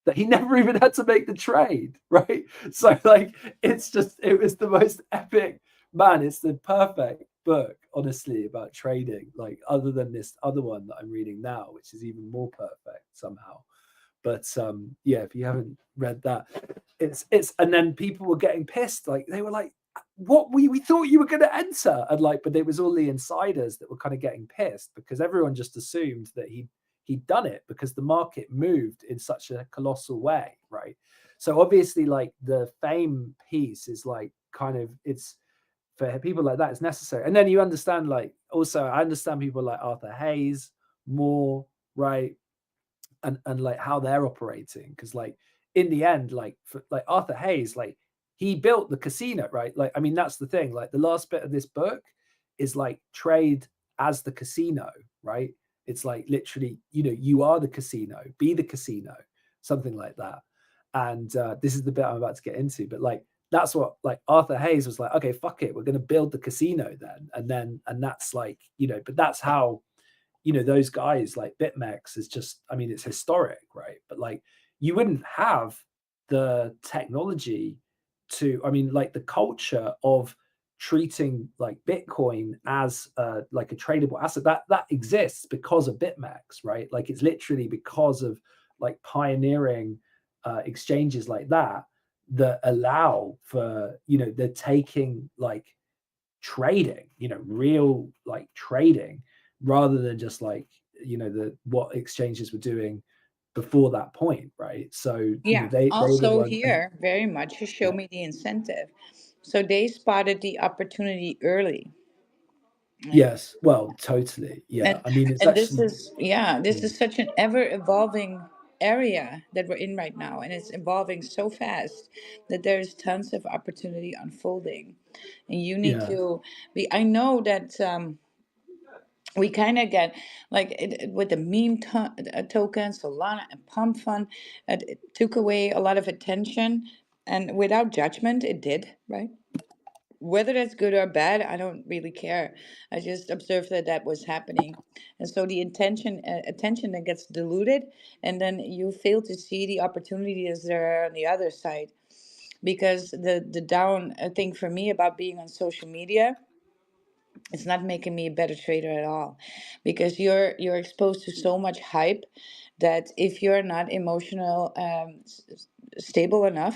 that he never even had to make the trade, right? So like it's just, it was the most epic, man. It's the perfect book, honestly, about trading, like other than this other one that I'm reading now, which is even more perfect somehow. But yeah, if you haven't read that, it's and then people were getting pissed, like they were like, what, we thought you were going to enter, and like, but it was all the insiders that were kind of getting pissed because everyone just assumed that he'd done it because the market moved in such a colossal way, right? So obviously like the fame piece is like kind of, it's for people like that, it's necessary. And then you understand, like, also I understand people like Arthur Hayes more, right? And like how they're operating, because like in the end, like for like Arthur Hayes, like he built the casino, right? Like, I mean, that's the thing, like the last bit of this book is like trade as the casino, right? It's like literally, you are the casino, be the casino, something like that. And this is the bit I'm about to get into, but like that's what, like Arthur Hayes was like, okay, fuck it, we're going to build the casino then, and that's like, but that's how, those guys like BitMEX is just, I mean, it's historic, right? But like, you wouldn't have the technology to, I mean, like the culture of treating like Bitcoin as like a tradable asset that exists because of BitMEX, right? Like it's literally because of like pioneering exchanges like that that allow for, they're taking like trading, real like trading, rather than just like, the what exchanges were doing before that point, right? So, Yeah, they were the also one, and here, very much you show yeah, me the incentive. So they spotted the opportunity early, right? yes, well, totally, yeah. And I mean, it's and this actually, is yeah, this yeah, is such an ever evolving area that we're in right now, and it's evolving so fast that there's tons of opportunity unfolding, and you need yeah, to be. I know that we kind of get like with the token, Solana and Pump Fund, it took away a lot of attention, and without judgment, it did, right? Whether that's good or bad, I don't really care. I just observed that that was happening, and so the attention that gets diluted, and then you fail to see the opportunities there on the other side. Because the down thing for me about being on social media, it's not making me a better trader at all, because you're exposed to so much hype that if you're not emotional stable enough,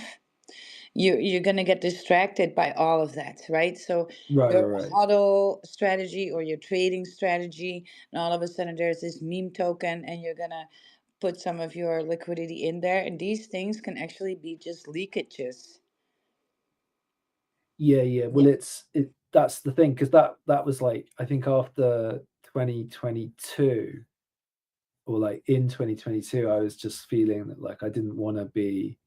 you're going to get distracted by all of that, right? So right, your right, right, hodl strategy or your trading strategy, and all of a sudden there's this meme token and you're going to put some of your liquidity in there, and these things can actually be just leakages. Yeah. Yeah. Well, that's the thing, because that was like, I think after 2022, or like in 2022, I was just feeling that like I didn't want to be.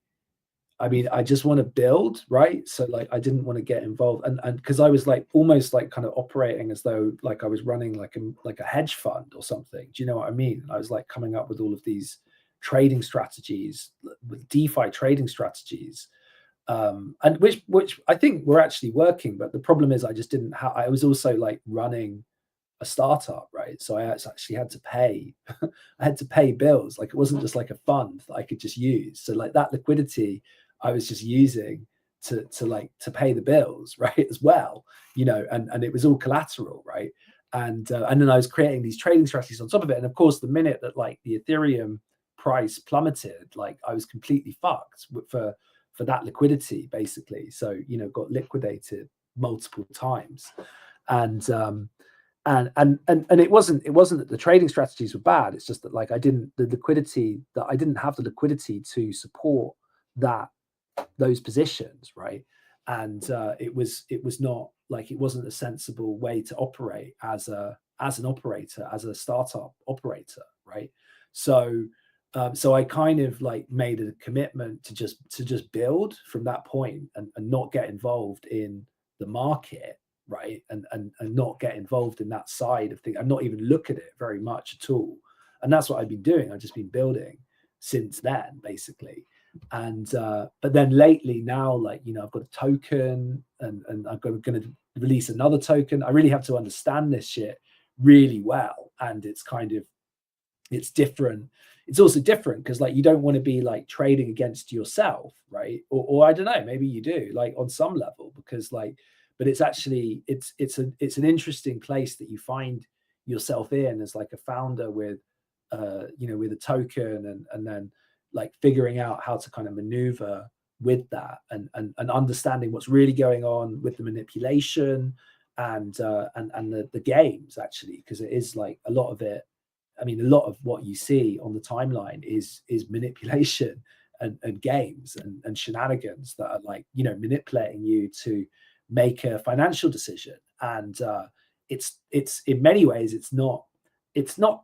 I mean, I just want to build, right? So like I didn't want to get involved, and because I was like almost like kind of operating as though like I was running like a hedge fund or something. Do you know what I mean? And I was like coming up with all of these trading strategies, with DeFi trading strategies, and which I think were actually working. But the problem is, I just didn't have. I was also like running a startup, right? So I actually had to pay. I had to pay bills. Like it wasn't just like a fund that I could just use. So like that liquidity, I was just using to pay the bills, right? As well, and it was all collateral, right? And then I was creating these trading strategies on top of it. And of course, the minute that like the Ethereum price plummeted, like I was completely fucked for that liquidity, basically. So got liquidated multiple times, and it wasn't that the trading strategies were bad. It's just that like I didn't have the liquidity to support that those positions, right? And it was not like, it wasn't a sensible way to operate as an operator, as a startup operator, right? So so I kind of like made a commitment to just build from that point, and not get involved in the market, right? And not get involved in that side of things, and not even look at it very much at all. And that's what I've been doing. I've just been building since then, basically. And but then lately now, like I've got a token, and I'm going to release another token. I really have to understand this shit really well, and it's different. It's also different because like you don't want to be like trading against yourself, right? Or I don't know, maybe you do, like on some level, because like, but it's actually it's an interesting place that you find yourself in as like a founder with with a token, and then like figuring out how to kind of maneuver with that, and understanding what's really going on with the manipulation, and the games, actually, because it is like a lot of it. I mean, a lot of what you see on the timeline is manipulation, and games, and shenanigans that are like manipulating you to make a financial decision. And it's in many ways, it's not.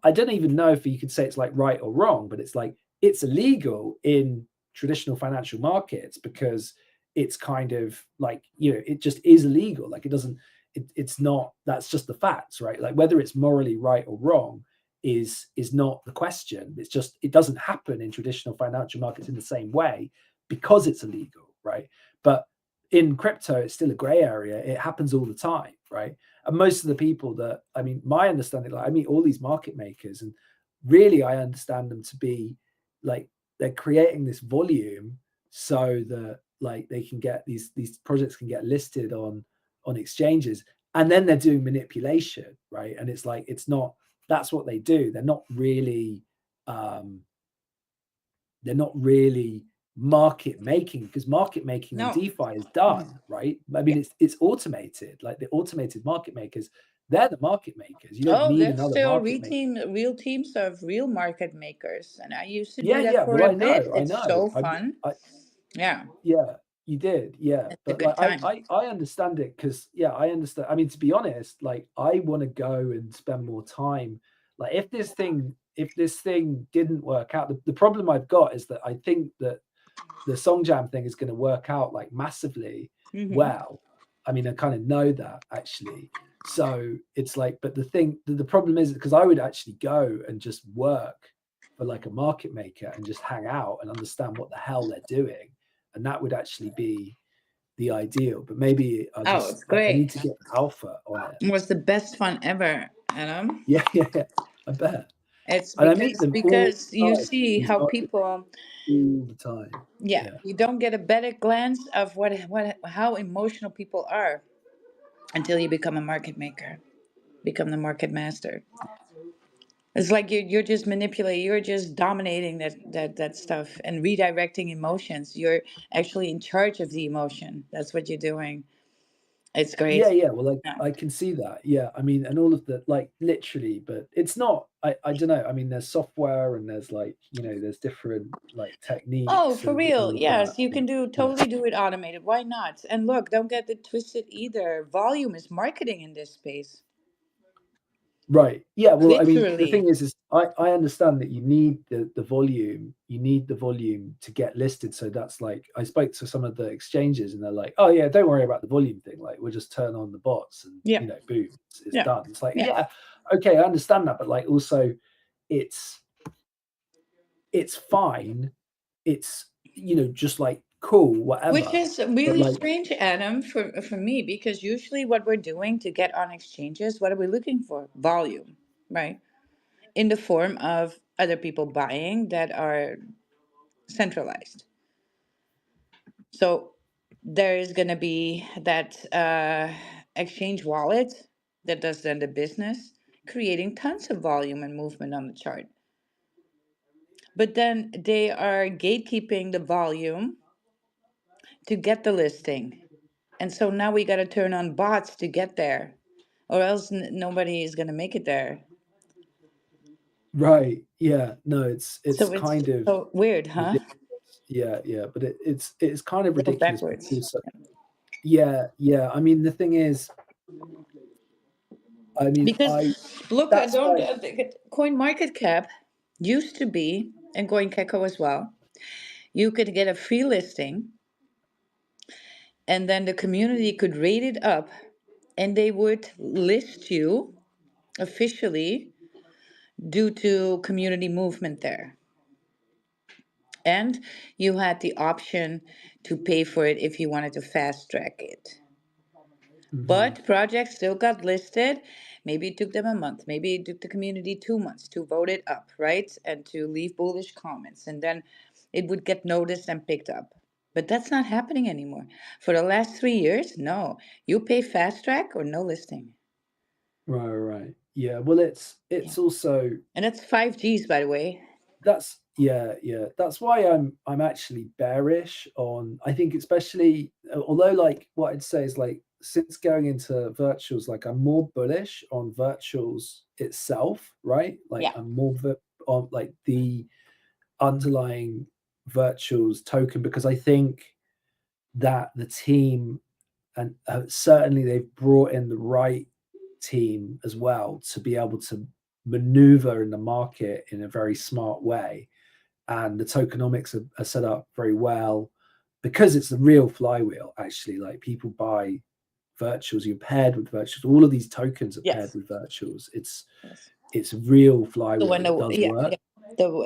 I don't even know if you could say it's like right or wrong, but it's like it's illegal in traditional financial markets, because it's kind of like it just is illegal. Like it doesn't. It's not. That's just the facts, right? Like whether it's morally right or wrong is not the question. It's just it doesn't happen in traditional financial markets in the same way, because it's illegal, right? But in crypto, it's still a gray area. It happens all the time, right? And most of the people that, I mean, my understanding, like I meet all these market makers, and really I understand them to be like, they're creating this volume so that like they can get these projects can get listed on exchanges, and then they're doing manipulation, right? And it's like, it's not, that's what they do. Um they're not really market making, because market making on No. DeFi is Mm. done, right? I Yeah. mean, it's automated. Like the automated market makers, they're the market makers. You don't Oh, need there's another still market maker. real teams of real market makers, and I used to do Yeah, that yeah. for Well, a I bit. know, I It's know. so fun. I Yeah, Yeah, you did. Yeah, it's a but good like time. I understand it, because yeah, I understand. I mean, to be honest, like I want to go and spend more time. Like if this thing didn't work out, the problem I've got is that I think that the song jam thing is going to work out like massively Hmm. well. I mean, I kind of know that, actually. So it's like, but the problem is, because I would actually go and just work for like a market maker, and just hang out and understand what the hell they're doing, and that would actually be the ideal. But maybe I Oh, just it's like, I need great. to get alpha on it. It was the best fun ever, Adam. Yeah, yeah, yeah. I bet. It's And I meet because them all the you time. see These how market people, all the time. yeah, Yeah. you don't get a better glance of what how emotional people are until you become a market maker, become the market master. It's like you're just manipulating, you're just dominating that stuff and redirecting emotions. You're actually in charge of the emotion. That's what you're doing. It's great. Yeah. Well, like Yeah. I can see that. Yeah, I mean, and all of the like literally, but it's not. I don't know. I mean, there's software and there's like there's different like Oh, techniques for and real. all of that. Yes, you can do Yeah. totally do it automated. Why not? And look, don't get it twisted either. Volume is marketing in this space. Right. Yeah. Well, I mean, the Literally. thing is I understand that you need the volume. You need the volume to get listed. So that's like I spoke to some of the exchanges and they're like, oh yeah, don't worry about the volume thing. Like we'll just turn on the bots and Yeah. boom, it's Yeah. done. It's like Yeah. yeah, okay, I understand that, but like also, it's it's fine. It's just like cool, Which whatever. is But really like strange, Adam, for me, because usually what we're doing to get on exchanges, what are we looking for? Volume, right? In the form of other people buying that are centralized. So there is going to be that exchange wallet that does then the business, creating tons of volume and movement on the chart. But then they are gatekeeping the volume to get the listing. And so now we got to turn on bots to get there, or else nobody is going to make it there. right, yeah, no, it's So it's kind of so weird, huh? ridiculous. Yeah, but it's kind of Go ridiculous, but backwards. also yeah. I mean, the thing is, I mean, I Because look, I that's don't why. Coin Market Cap used to be, and CoinGecko as well. You could get a free listing, and then the community could rate it up, and they would list you officially due to community movement there. And you had the option to pay for it if you wanted to fast track it. Mhm. But projects still got listed. Maybe it took them a month. Maybe it took the community 2 months to vote it up, right? And to leave bullish comments. And then it would get noticed and picked up. But that's not happening anymore. For the last 3 years, no. You pay fast track or no listing. Right. Yeah. Well, Yeah. it's also And that's 5Gs, by the way. that's yeah. That's why I'm actually bearish on. I think especially although like what I'd say is like since going into virtuals, like I'm more bullish on virtuals itself, right? Like Yeah. I'm more on like the underlying virtuals token because I think that the team and certainly they've brought in the right team as well to be able to maneuver in the market in a very smart way, and the tokenomics are set up very well because it's the real flywheel. Actually, like people buy virtuals, you're paired with virtuals, all of these tokens are paired Yes. with virtuals. Yes. It's a real So flywheel, when it the does yeah, work. yeah.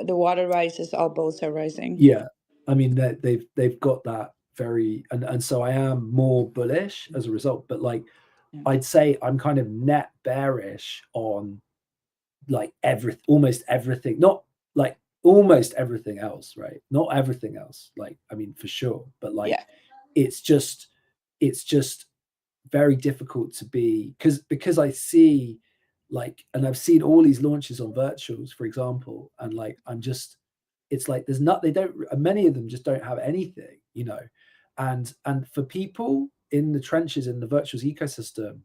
The water rises, all boats are rising. Yeah, I mean they've got that very, and so I am more bullish as a result, but like Yeah. I'd say I'm kind of net bearish on like almost everything, not like almost everything else, right? Not everything else, like I mean for sure, but like Yeah. it's just it's just very difficult to be because I see like, and I've seen all these launches on virtuals, for example, and like I'm just it's like there's not they don't many of them just don't have anything, and for people in the trenches in the virtuals ecosystem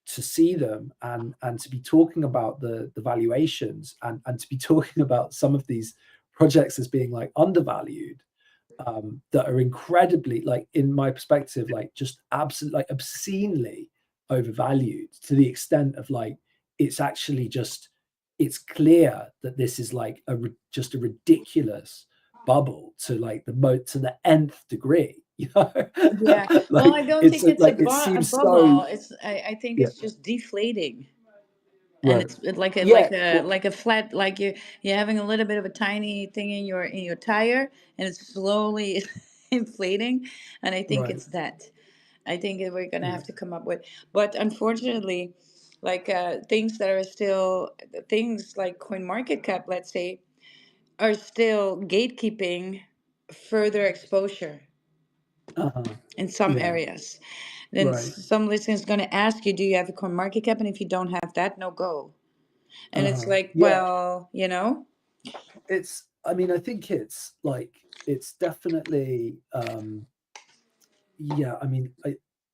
to see them and to be talking about the valuations and to be talking about some of these projects as being like undervalued, that are incredibly, like in my perspective, like just absolutely like obscenely overvalued to the extent of like it's actually just it's clear that this is like just a ridiculous bubble to like to the nth degree, Yeah. Well, like I don't it's think it's like it a seems so bubble. I think yeah it's just deflating. And right it's like a yeah well, flat, like you're having a little bit of a tiny thing in your tire, and it's slowly inflating. And I think right it's that. I think that we're gonna yeah have to come up with, but unfortunately, like things that are still things like Coin Market Cap, let's say, are still gatekeeping further exposure uh-huh in some yeah areas. Then right some listeners going to ask you, do you have a Coin Market Cap? And if you don't have that, no go. And it's uh-huh like, yeah well, it's I mean I think it's like it's definitely yeah I mean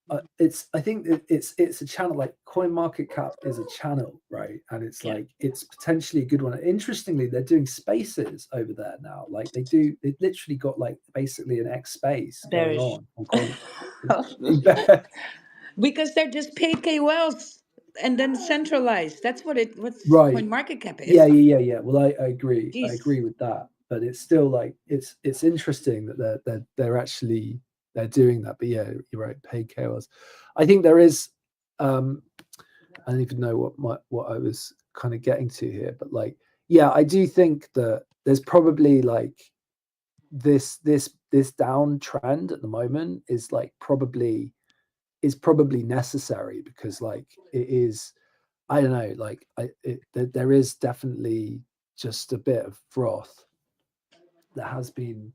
I think it's a channel. Like CoinMarketCap is a channel, right? And it's Yeah. like it's potentially a good one. Interestingly, they're doing spaces over there now. Like they literally got like basically an X space going Bearish. on Coin. Yeah, Because they're just paid KOLs and then centralized. That's what's right. Coin Market Cap Yeah, is. yeah, yeah, yeah. Well, I agree. I Jeez. agree with that. But it's still like it's interesting that they're actually they're doing that. But yeah, you're right. Paid KOLs. I think there is. I don't even know what I was kind of getting to here, but like, yeah, I do think that there's probably like this downtrend at the moment is probably necessary because like it is. I don't know, like there is definitely just a bit of froth that has been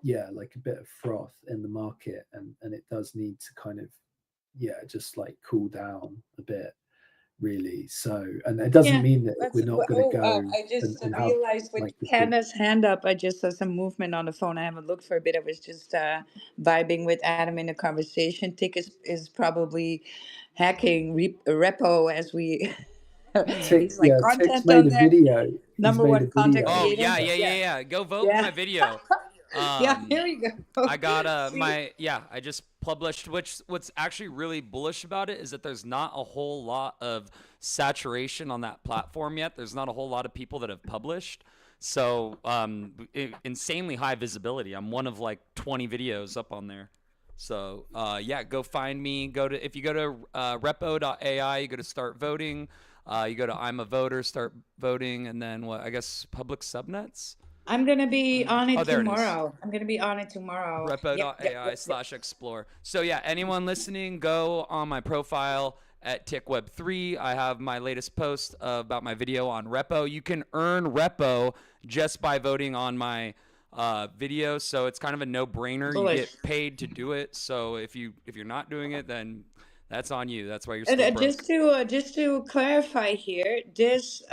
yeah, like a bit of froth in the market, and it does need to kind of yeah, just like cool down a bit, really. So, and it doesn't Yeah. mean that we're Let's. not going to Oh, go I just and have realized with like a big Panda's hand up, I just saw some movement on the phone. I haven't looked for a bit. I was just vibing with Adam in a conversation. Tick is probably hacking repo as we. Hmm. tick. He's like Yeah, Tick's content made on a there. video. He's Number made a one content video. Oh creator. yeah, Yeah. yeah, yeah, Yeah. yeah. Go vote for Yeah. my video. Yeah. Um, Here you I go. got See. I just published, which what's actually really bullish about it is that there's not a whole lot of saturation on that platform yet. There's not a whole lot of people that have published. So insanely high visibility. I'm one of like 20 videos up on there. So yeah, go find me. If you go to repo.ai, you go to start voting. You go to I'm a voter, start voting, and then what? I guess public subnets. I'm gonna be on Oh, it there it is. tomorrow. I'm gonna be on it tomorrow. Yep. Yep. Repo.ai Yep. Yep. slash explore. So yeah, anyone listening, go on my profile at TickWeb3. I have my latest post about my video on Repo. You can earn Repo just by voting on my video, so it's kind of a no-brainer. You Bullish. get paid to do it. So if you're not doing it, then that's on you. That's why you're And still broke. just to clarify here, this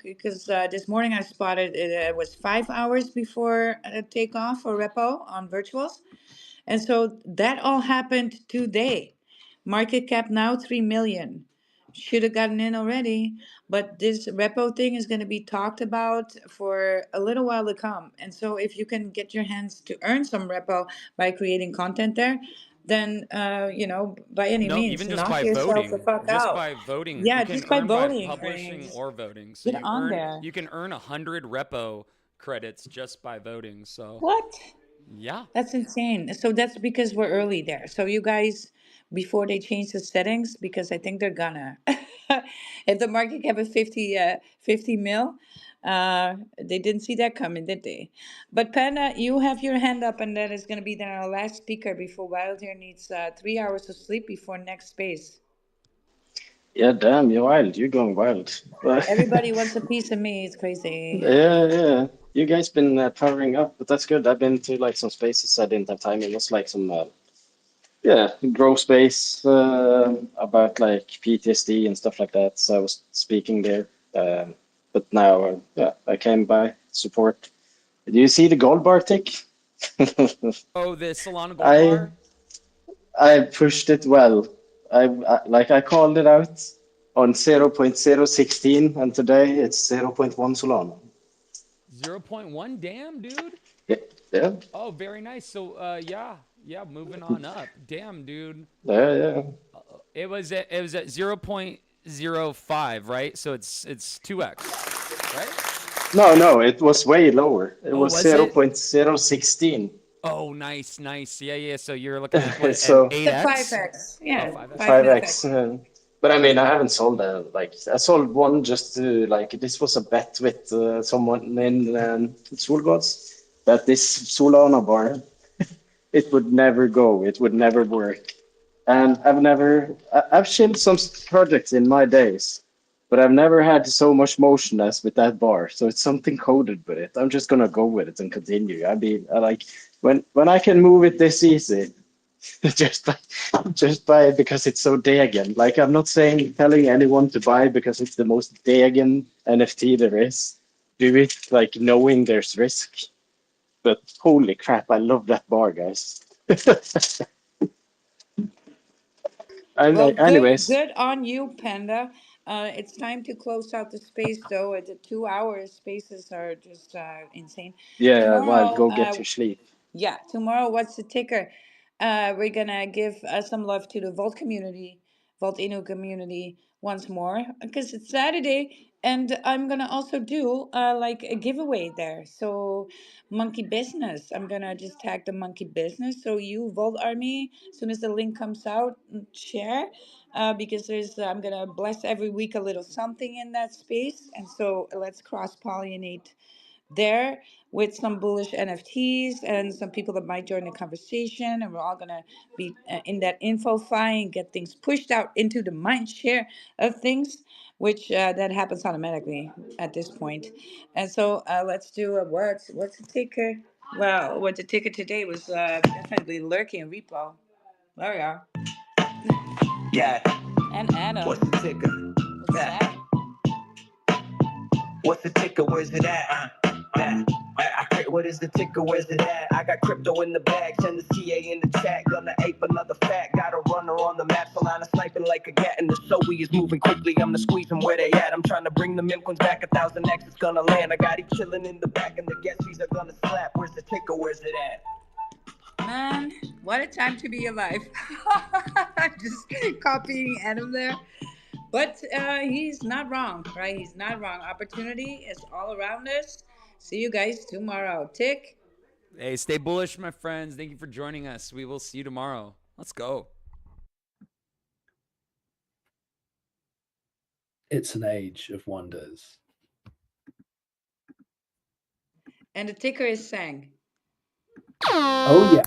because this morning I spotted it was 5 hours before takeoff for repo on virtuals, and so that all happened today. Market cap now 3 million. Should have gotten in already, but this repo thing is going to be talked about for a little while to come. And so, if you can get your hands to earn some repo by creating content there, then by any No, means, even just knock by yourself the voting, fuck out. you Yeah, can just by earn by voting publishing earnings. or voting. So Get on there. you can earn 100 repo credits just by voting. So What? yeah, That's insane. So that's because we're early there. So you guys, before they change the settings, because I think they're gonna, if the market cap is 50 mil, they didn't see that coming, did they? But Panda, you have your hand up, and that is gonna be then our last speaker before Wild here needs 3 hours of sleep before next space. Yeah, damn, you're wild. You're going wild. But Everybody wants a piece of me. It's crazy. yeah, yeah. You guys been powering up, but that's good. I've been to like some spaces I didn't have time. It was like some yeah, grow space about like PTSD and stuff like that. So I was speaking there. But now, yeah, I came by support. Do you see the gold bar tick? oh, the Solana Gold I Bar, I pushed it well. I called it out on 0.016, and today it's zero point 0.1 Solana. 0.1. Damn, dude. Yeah, yeah, Oh, very nice. So yeah, yeah, moving on up. Damn, dude. yeah, yeah. It was at 0.05, right? So it's 2x, right? No, no, it was way lower. It Oh, was was zero it? point 0.016. Oh, nice, nice. Yeah, yeah. So you're looking at what, an So The 8x? 5x. Oh, Yeah, 5x. 5x. 5 mil. But I mean, I haven't sold like I sold one just to like this was a bet with someone in Solgods that this Solana bar it would never go, it would never work. And I've shipped some projects in my days, but I've never had so much motion as with that bar. So it's something coded with it. I'm just gonna go with it and continue. I mean, I like when I can move it this easy, just by because it's so Dagon. Like I'm not saying telling anyone to buy because it's the most Dagon NFT there is. Do it like knowing there's risk. But holy crap, I love that bar, guys. And Well, good, anyways, good on you, Panda. It's time to close out the space, though. At the 2 hours, spaces are just insane. yeah, well, Tomorrow, go get your sleep. yeah, tomorrow, what's the ticker? We're gonna give some love to the Vault community, Vault Inu community once more, because it's Saturday, and I'm gonna also do like a giveaway there. So, monkey business. I'm gonna just tag the monkey business. So you Vault Army, as soon as the link comes out, share. Because there's, I'm gonna bless every week a little something in that space, and so let's cross pollinate there with some bullish NFTs and some people that might join the conversation. And we're all going to be in that info file and get things pushed out into the mind share of things, which that happens automatically at this point. And so let's do a what's the ticker? Well, what the ticker today was definitely lurking repo. There we are. Yeah, And Adam. what's the ticker? What's that? What's the ticker? Where's it at? What is the ticker? Where's it at? I got crypto in the bag, send the CA in the chat. Gonna ape another fact. Got a runner on the map, a line of sniping like a gat. And the Zoe is moving quickly. I'm the squeeze them where they at. I'm trying to bring the Mimquins back. 1,000x is gonna land. I got he chilling in the back, and the guesties are gonna slap. Where's the ticker? Where's it at? Man, what a time to be alive. Just copying Adam there. But he's not wrong, right? He's not wrong. Opportunity is all around us. See you guys tomorrow. Tick. Hey, stay bullish, my friends. Thank you for joining us. We will see you tomorrow. Let's go. It's an age of wonders. And the ticker is Sang. Oh, yeah.